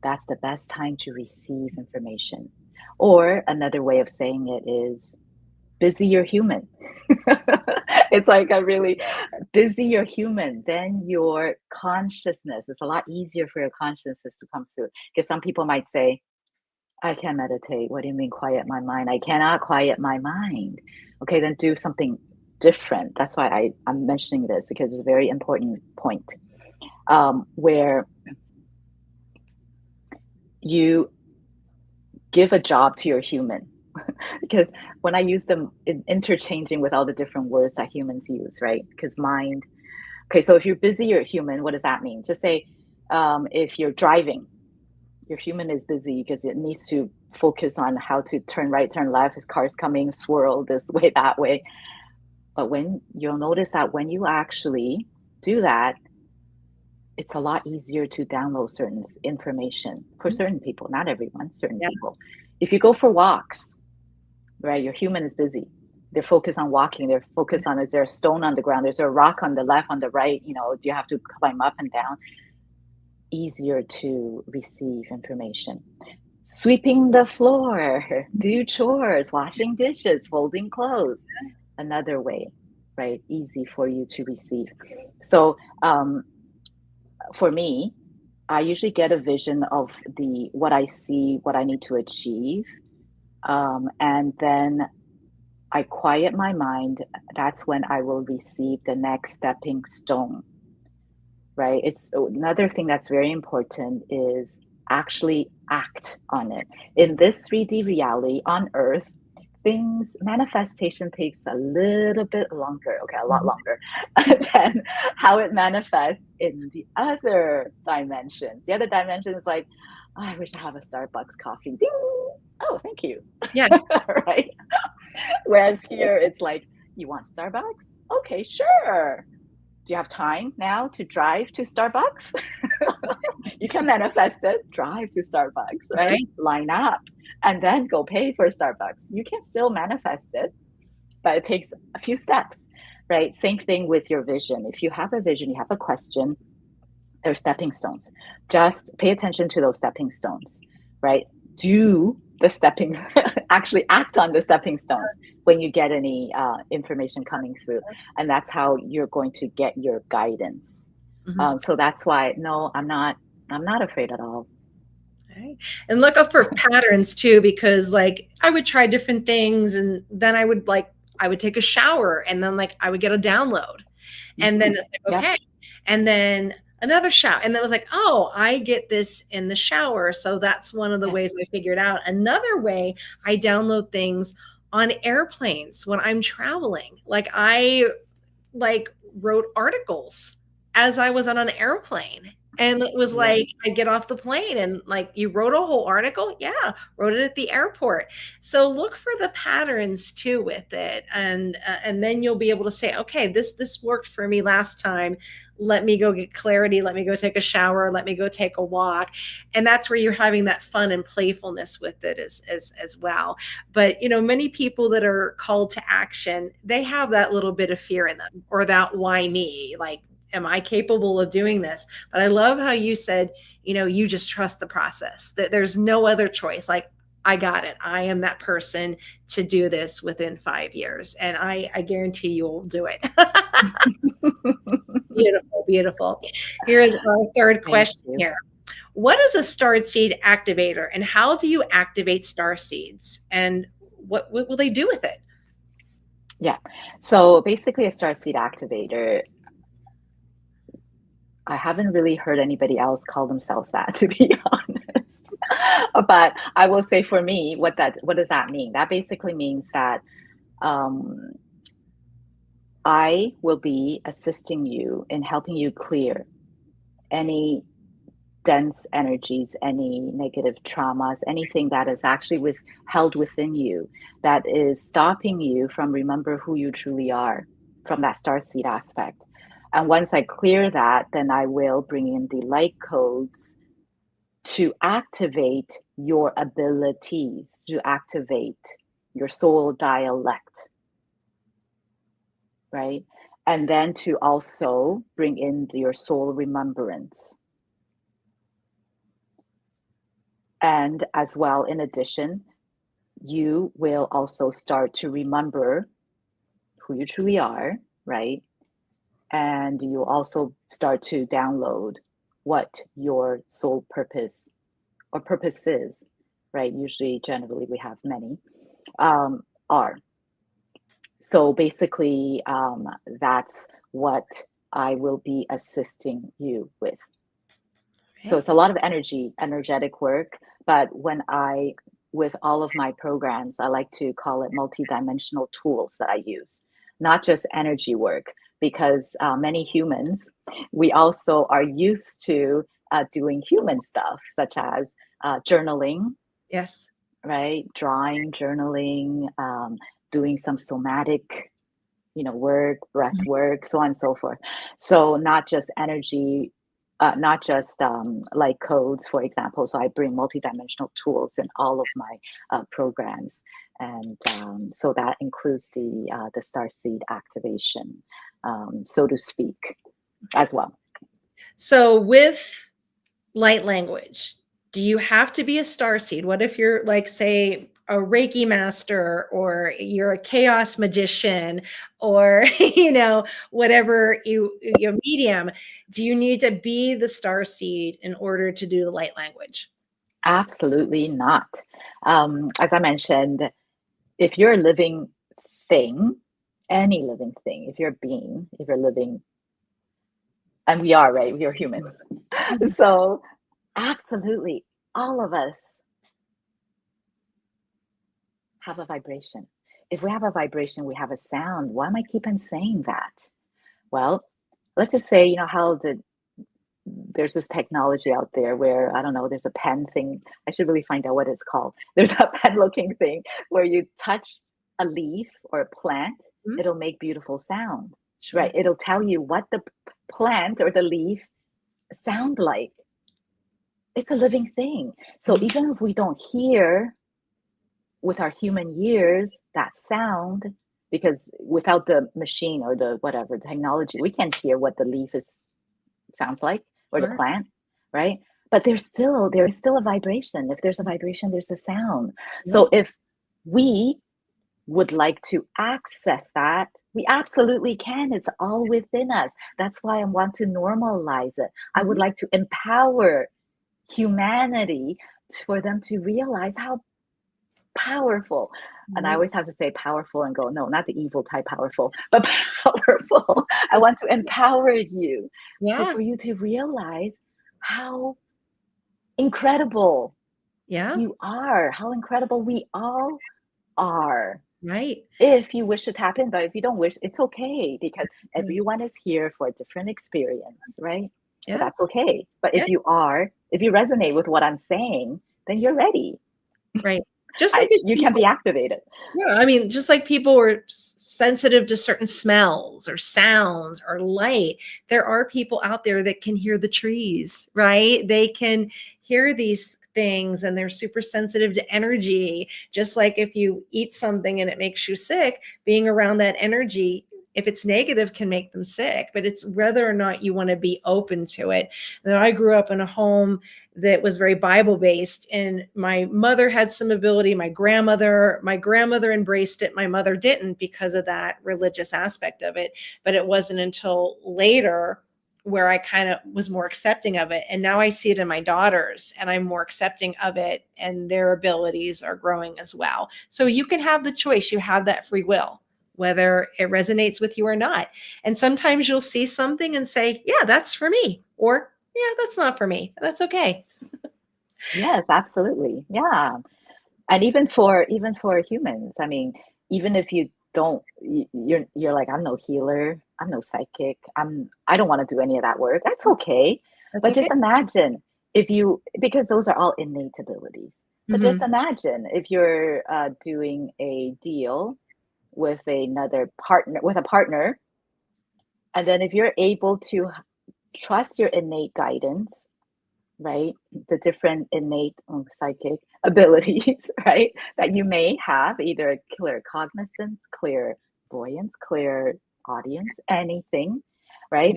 That's the best time to receive information. Or another way of saying it is busy you're human. It's like a really busy you're human, then your consciousness, it's a lot easier for your consciousness to come through. Because some people might say, I can't meditate. What do you mean quiet my mind? I cannot quiet my mind. Okay, then do something different. That's why I'm mentioning this because it's a very important point where you give a job to your human. Because when I use them interchanging with all the different words that humans use, right? Because mind, okay, so if you're busy, you're human. What does that mean? Just say if you're driving, your human is busy because it needs to focus on how to turn right, turn left, his car's coming, swirl this way, that way. But when you'll notice that when you actually do that, it's a lot easier to download certain information for certain people, not everyone, certain Yeah. people. If you go for walks, right, your human is busy. They're focused on walking. They're focused on, is there a stone on the ground? Is there a rock on the left, on the right? Do you have to climb up and down? Easier to receive information. Sweeping the floor, do chores, washing dishes, folding clothes. Another way, right? Easy for you to receive. So for me, I usually get a vision of the what I see, what I need to achieve, and then I quiet my mind. That's when I will receive the next stepping stone, right? It's another thing that's very important is actually act on it. In this 3D reality on Earth, things manifestation takes a little bit longer, okay, a lot Mhm. longer than how it manifests in the other dimensions. The other dimension is like, oh, I wish I have a Starbucks coffee. Ding! Oh, thank you. Yeah. Right? Whereas here it's like, you want Starbucks? Okay, sure. Do you have time now to drive to Starbucks? You can manifest it, drive to Starbucks, right? Right. Line up and then go pay for Starbucks. You can still manifest it, but it takes a few steps, right? Same thing with your vision. If you have a vision, you have a question, they're stepping stones. Just pay attention to those stepping stones, right? Do the stepping, actually act on the stepping stones when you get any information coming through. And that's how you're going to get your guidance. Mhm. So that's why, no, I'm not afraid at all. Right. And look up for patterns too, because like I would try different things and then I would take a shower and then like I would get a download. And then Hmm. it's like, Yep. okay. And then another shower. And then it was like, oh, I get this in the shower. So that's one of the Yes. ways I figured out. Another way I download things on airplanes when I'm traveling. Like I like wrote articles as I was on an airplane. And it was Yes. like, I get off the plane and like, you wrote a whole article? Yeah, wrote it at the airport. So look for the patterns too with it, and then you'll be able to say, okay, this worked for me last time. Let me go get clarity. Let me go take a shower. Let me go take a walk, and that's where you're having that fun and playfulness with it as well. But many people that are called to action, they have that little bit of fear in them or that why me, like am I capable of doing this? But I love how you said, you just trust the process, that there's no other choice. Like, I got it. I am that person to do this within 5 years. And I guarantee you'll do it. Beautiful, beautiful. Here is our third Thank question you. here. What is a star seed activator, and how do you activate star seeds? And what will they do with it? Yeah. So basically, a starseed activator, I haven't really heard anybody else call themselves that, to be honest. But I will say for me, what does that mean? That basically means that um, I will be assisting you in helping you clear any dense energies, any negative traumas, anything that is actually held within you that is stopping you from remember who you truly are from that starseed aspect. And once I clear that, then I will bring in the light codes to activate your abilities, to activate your soul dialect, right? And then to also bring in your soul remembrance. And as well, in addition, you will also start to remember who you truly are, right? And you also start to download what your soul purpose or purposes, right? Usually, generally, we have many, are. So basically, that's what I will be assisting you with. So Okay. it's a lot of energetic work. But with all of my programs, I like to call it multidimensional tools that I use, not just energy work, because many humans, we also are used to doing human stuff, such as journaling, Yes. right? Drawing, journaling, doing some somatic, work, breath work, so on and so forth. So not just energy, not just like codes, for example. So I bring multidimensional tools in all of my programs, and so that includes the starseed activation, so to speak, as well. So with light language, do you have to be a star seed? What if you're like, say, a Reiki master, or you're a chaos magician, or whatever your medium? Do you need to be the star seed in order to do the light language? Absolutely not. As I mentioned, if you're a living thing, any living thing, if you're a being, if you're living, and we are, right? We are humans. So, absolutely, all of us have a vibration. If we have a vibration, we have a sound. Why am I keep on saying that? Well, let's just say, there's this technology out there where, I don't know, there's a pen thing. I should really find out what it's called. There's a pen looking thing where you touch a leaf or a plant, Mhm. it'll make beautiful sound, right? Sure. It'll tell you what the plant or the leaf sound like. It's a living thing. So Mhm. even if we don't hear with our human ears that sound, because without the machine or the whatever technology, we can't hear what the leaf is sounds like, or the Sure. plant, right? But there is still a vibration. If there's a vibration, there's a sound. Yep. So if we would like to access that, we absolutely can. It's all within us. That's why I want to normalize it. I would Mhm. like to empower humanity for them to realize how powerful. And I Mhm. always have to say powerful and go, no, not the evil type powerful, but powerful. I want to empower you. So Yeah. for you to realize how incredible Yeah. you are, how incredible we all are. Right. If you wish to tap in, but if you don't wish, it's okay, because Mm. everyone is here for a different experience, right? But Yeah. that's okay. But Yeah. if you resonate with what I'm saying, then you're ready. Right. Just like as You can be people. activated. Yeah, I mean, just like people are sensitive to certain smells or sounds or light, there are people out there that can hear the trees, right? They can hear these things, and they're super sensitive to energy. Just like if you eat something and it makes you sick, being around that energy if it's negative, can make them sick, but it's whether or not you want to be open to it. Now, I grew up in a home that was very Bible based, and my mother had some ability. My grandmother embraced it. My mother didn't because of that religious aspect of it. But it wasn't until later where I kind of was more accepting of it. And now I see it in my daughters, and I'm more accepting of it, and their abilities are growing as well. So you can have the choice. You have that free will, whether it resonates with you or not. And sometimes you'll see something and say, yeah, that's for me. Or, yeah, that's not for me. That's okay. Yes, absolutely. Yeah. And even for humans, I mean, even if you don't, you're like, I'm no healer, I'm no psychic, I don't want to do any of that work. That's okay. That's But okay. just imagine if you, because those are all innate abilities. But just Mm-hmm. imagine if you're doing a deal with with a partner, and then if you're able to trust your innate guidance, right? The different innate psychic abilities, right? That you may have, either clear cognizance, clairvoyance, clear audience, anything, right?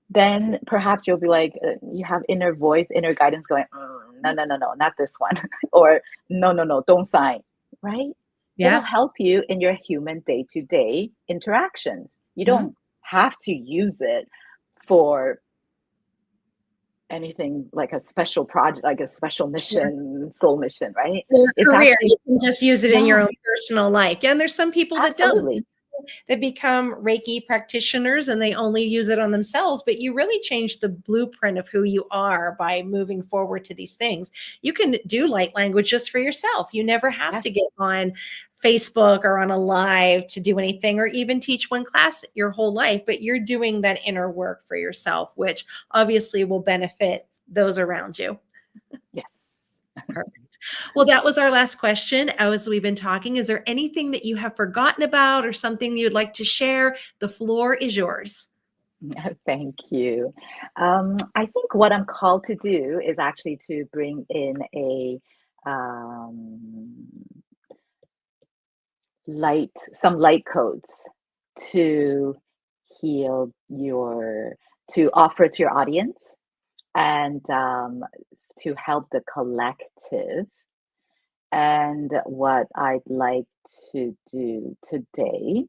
Then perhaps you'll be like, you have inner voice, inner guidance going, no, no, no, no, not this one. Or no, no, no, don't sign, right? It'll Yeah. help you in your human day-to-day interactions. You Mm-hmm. don't have to use it for anything like a special project, like a special Sure. mission, soul mission, right? Your It's career, actually, you can just use it in your yeah, own personal life. Yeah, and there's some people that don't. absolutely. That become Reiki practitioners and they only use it on themselves, but you really change the blueprint of who you are by moving forward to these things. You can do light language just for yourself. You never have to Yes, get on Facebook or on a live to do anything or even teach one class your whole life, but you're doing that inner work for yourself, which obviously will benefit those around you. yes. Perfect. Well, that was our last question. As we've been talking, is there anything that you have forgotten about or something you'd like to share? The floor is yours. Thank you. I think what I'm called to do is actually to bring in a um, some light codes to heal to offer to your audience, and to help the collective. And what I'd like to do today,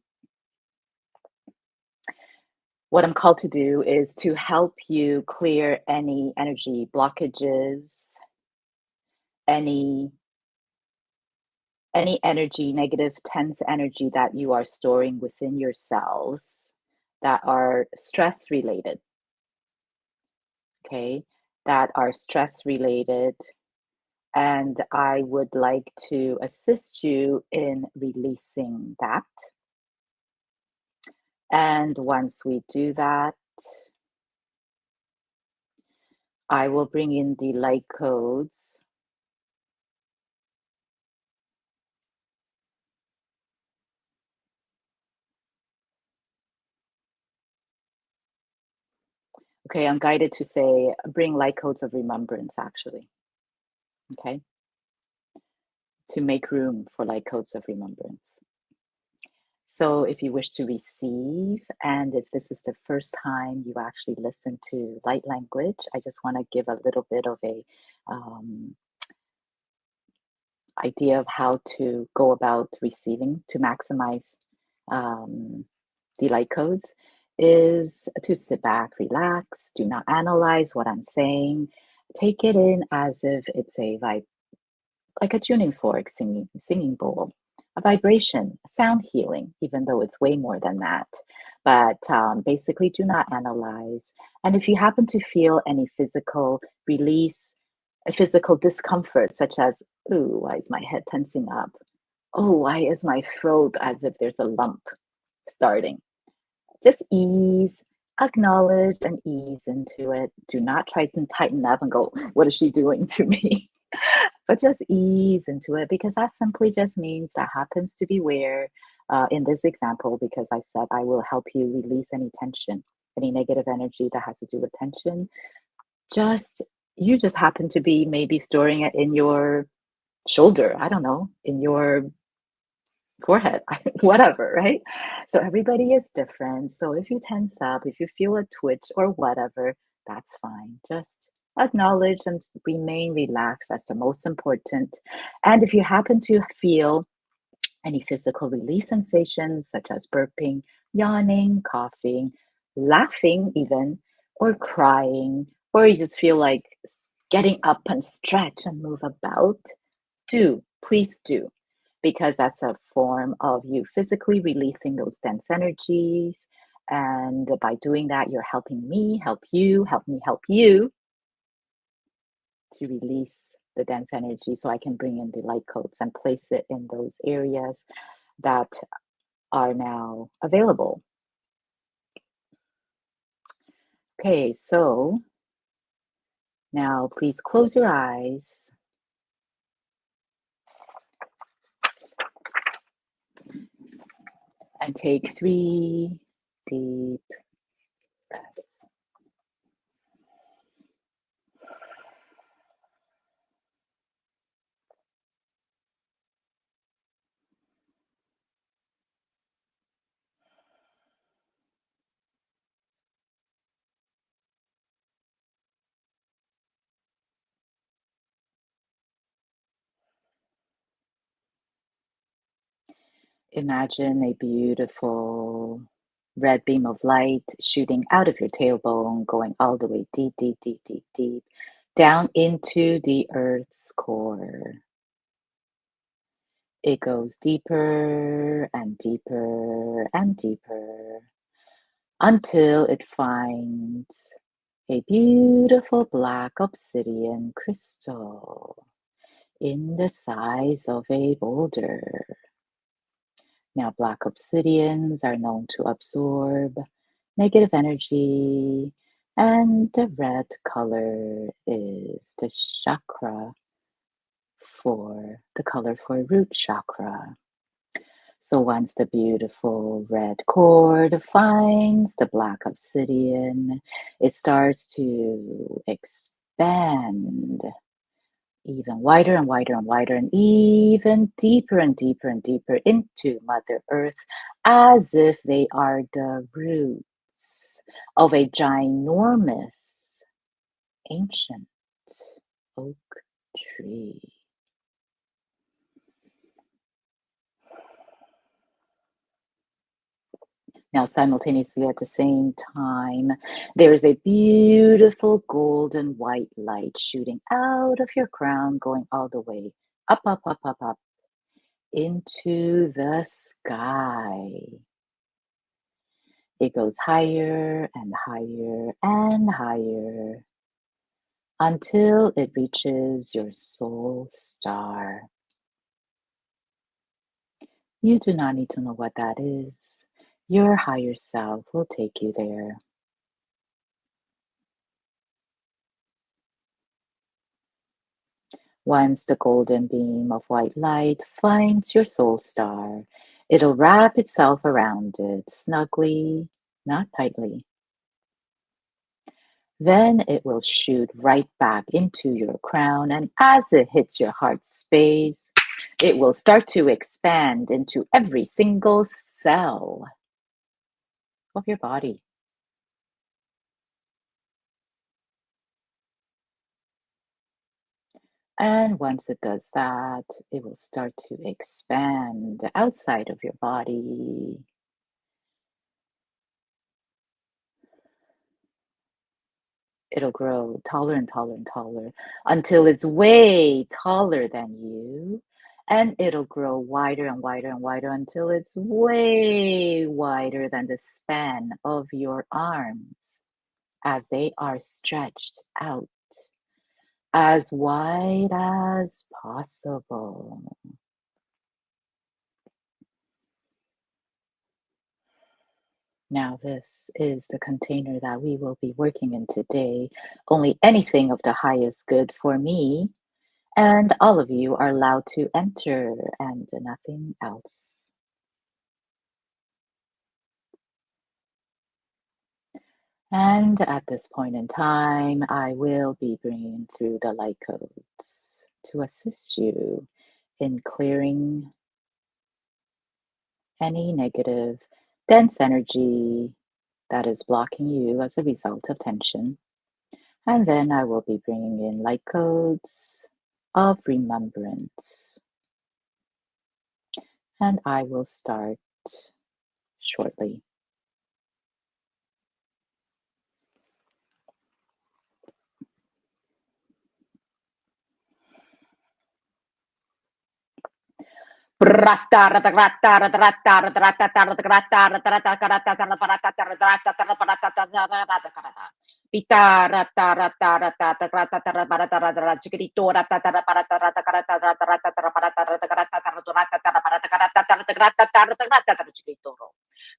what I'm called to do is to help you clear any energy blockages, any any energy, negative, tense energy that you are storing within yourselves that are stress related, okay? That are stress related. And I would like to assist you in releasing that. And once we do that, I will bring in the light codes. Okay, I'm guided to say bring light codes of remembrance, actually. Okay, to make room for light codes of remembrance. So if you wish to receive, and if this is the first time you actually listen to light language, I just want to give a little bit of a um, idea of how to go about receiving to maximize um, the light codes is to sit back, relax, do not analyze what I'm saying. Take it in as if it's a like a tuning fork, singing bowl, a vibration, a sound healing, even though it's way more than that. But basically, do not analyze. And if you happen to feel any physical release, a physical discomfort, such as, ooh, why is my head tensing up? Oh, why is my throat as if there's a lump starting? Just ease, acknowledge, and ease into it. Do not try to tighten up and go, what is she doing to me? But just ease into it, because that simply just means that happens to be where, in this example, because I said I will help you release any tension, any negative energy that has to do with tension. Just you just happen to be maybe storing it in your shoulder. I don't know, in your forehead, whatever, right? So everybody is different. So if you tense up, if you feel a twitch or whatever, that's fine. Just acknowledge and remain relaxed. That's the most important. And if you happen to feel any physical release sensations such as burping, yawning, coughing, laughing, even, or crying, or you just feel like getting up and stretch and move about, please do, because that's a form of you physically releasing those dense energies. And by doing that, you're helping me help you, help me help you to release the dense energy so I can bring in the light codes and place it in those areas that are now available. Okay, so now please close your eyes and take 3 deep breaths. Imagine a beautiful red beam of light shooting out of your tailbone, going all the way deep, deep, deep, deep, deep, down into the earth's core. It goes deeper and deeper and deeper until it finds a beautiful black obsidian crystal in the size of a boulder. Now, black obsidians are known to absorb negative energy, and the red color is the color for root chakra. So once the beautiful red cord finds the black obsidian, it starts to expand even wider and wider and wider and even deeper and deeper and deeper into Mother Earth, as if they are the roots of a ginormous ancient oak tree. Now, simultaneously at the same time, there is a beautiful golden white light shooting out of your crown, going all the way up, up, up, up, up into the sky. It goes higher and higher and higher until it reaches your soul star. You do not need to know what that is. Your higher self will take you there. Once the golden beam of white light finds your soul star, it'll wrap itself around it snugly, not tightly. Then it will shoot right back into your crown, and as it hits your heart space, it will start to expand into every single cell of your body. And once it does that, it will start to expand outside of your body. It'll grow taller and taller and taller until it's way taller than you. And it'll grow wider and wider and wider until it's way wider than the span of your arms as they are stretched out as wide as possible. Now, this is the container that we will be working in today. Only anything of the highest good for me, and all of you are allowed to enter and nothing else. And at this point in time, I will be bringing through the light codes to assist you in clearing any negative, dense energy that is blocking you as a result of tension. And then I will be bringing in light codes of remembrance. And I will start shortly.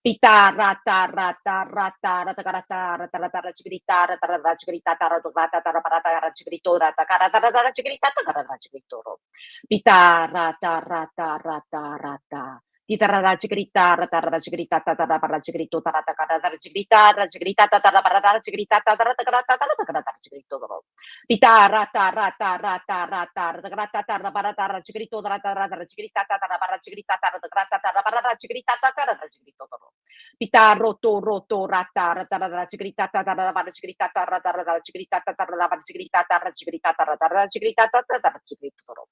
Pita rata rata rata rata rata rata rata rachigirita rata rata rachigirita rata rata rata rata rachigirito rata rata rata rachigirita rata rachigirito pita rata rata rata rata Tita rata rachigirita rata rachigirita rata rata rachigirito rata rata rachigirita rachigirita rata rata rachigirita rata rata rata rachigirito pita rata rata rata rata rata rata rata rachigirito rata rata rachigirita rata rachigirita rata rata rachigirita rata rachigirito Pita roto roto rata rata rata chigritata rata rata chigritata rata rata chigritata rata chigritata rata chigritata rata rata chigritata rata chigritoro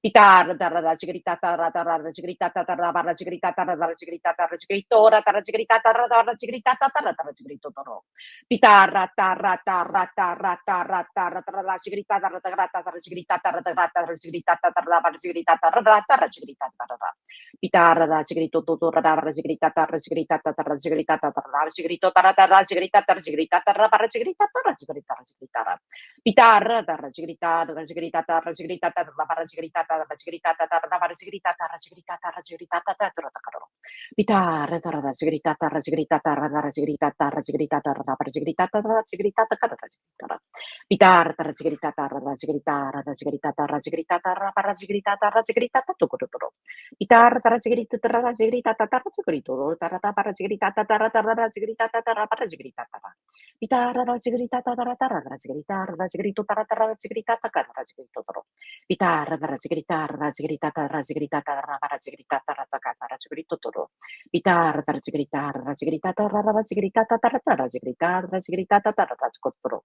pita rata rata chigritata rata rata chigritata rata chigritata rata chigritata rata chigritora rata chigritata rata chigritata rata chigritoro pita rata rata rata rata rata rata rata chigritata rata rata chigritata rata rata chigritata rata chigritata rata chigritata rata Pitara da chigrito toto rara chigrita tarra chigrita tarra chigrita tarra chigrito tarra chigrita tarra chigrita tarra para chigrita tarra chigrita chigrita Pitara tarra chigrita tarra chigrita tarra chigrita tarra para chigrita tarra chigrita tarra para chigrita tarra chigrita tarra chigrita tarra tarra Pitara tarra chigrita tarra chigrita tarra chigrita tarra chigrita tarra para chigrita tarra chigrita tarra Pitar tarra chigrita tarra chigrita tarra chigrita tarra chigrita tarra para chigrita tarra chigrita tarra Gitar tara sigrita tara sigrita tara sigrito tara tara sigrita tara tara sigrita tara para sigrita tara gitar tara sigrita tara tara sigrita tara sigrito tara tara sigrita tara sigrito tara gitar tara sigrita tara sigrita tara sigrita tara para sigrita tara tara sigrito tara gitar tara sigrita tara sigrita tara sigrita tara tara sigrita tara sigrita tara tara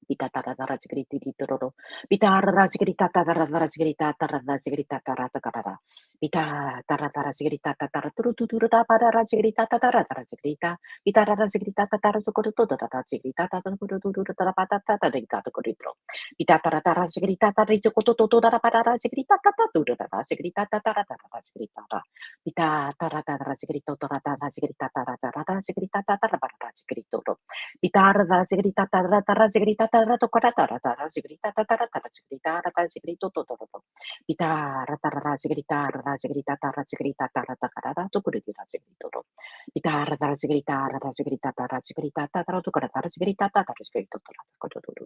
Pita tarara sigriti ditoro. Pita rara sigrita tarara sigrita tarara sigrita tarata karara. Pita tarara sigrita tarara turu tuturu tarara sigrita tarara sigrita. Pita rara sigrita tarara sukuru tarara sigrita tarara sukuru tuturu tarapata tarara tukuritro. Pita tarara sigrita tarara sukuru tuturu tarapata sigrita tarara turara sigrita tarara sigrita. Pita tarara sigrita tarara sigrita tarara sigrita tarara sigrita. Gitarra da sigrita tarra tarra sigrita tarra tocora tarra tarra sigrita tarra tarra sigrita tarra sigrito toto toto gitarra tarra sigrita tarra sigrita tarra sigrita tarra tarra tocora tarra sigrito toto gitarra tarra sigrita tarra sigrita tarra tocora tarra sigrita tarra sigrito toto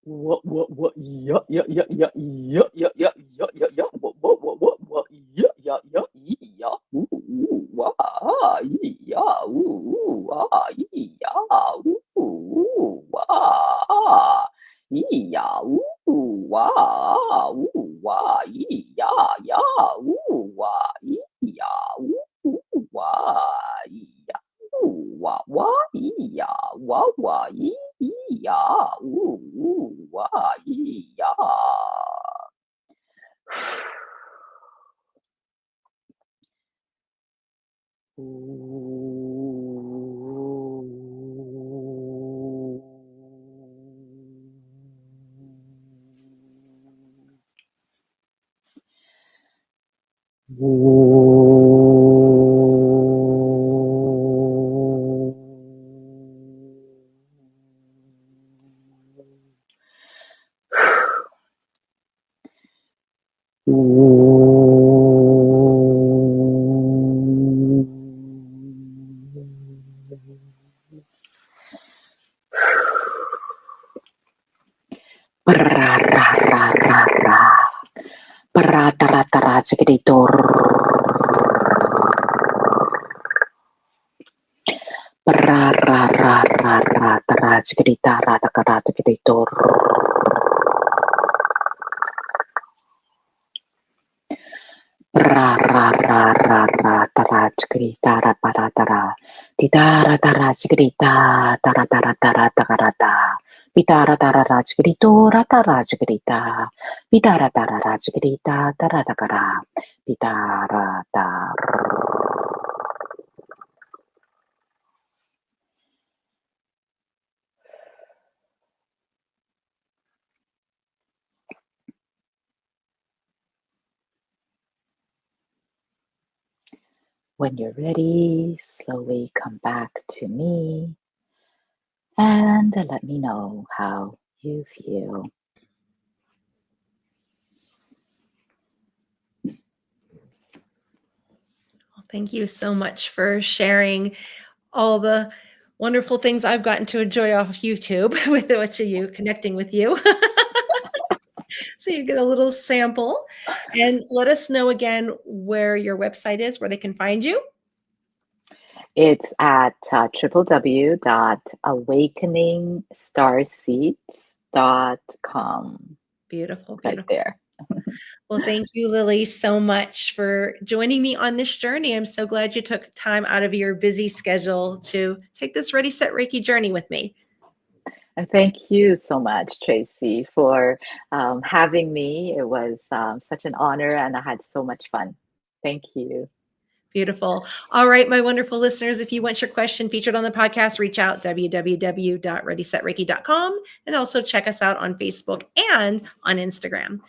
What, yeah, yeah, yeah, yeah, yeah, yeah, yeah, yeah, yeah, yeah, what, yeah, yeah, yeah, yeah, wah, yeah, yeah, wah, yeah, wah, yeah, yeah, wah, yeah, wah, yeah, wah, wah, yeah, wah, wah, yeah, wah, yeah. Ra ra ra ra ra tara chikrita ra para tara titara tara chikrita tara tara tara takarata pitara tara ra chikrito ra tara chikrita pitara tara ra chikrita tara takara pitara tar. When you're ready, slowly come back to me and let me know how you feel. Well, thank you so much for sharing all the wonderful things I've gotten to enjoy off YouTube with you connecting with you. So you get a little sample. And let us know again where your website is, where they can find you. It's at www.awakeningstarseeds.com. Beautiful, Right beautiful. there. Well, thank you, Lily, so much for joining me on this journey. I'm so glad you took time out of your busy schedule to take this Ready, Set, Reiki journey with me. And thank you so much, Tracy, for having me. It was such an honor and I had so much fun. Thank you. Beautiful. All right, my wonderful listeners, if you want your question featured on the podcast, reach out www.readysetreiki.com and also check us out on Facebook and on Instagram.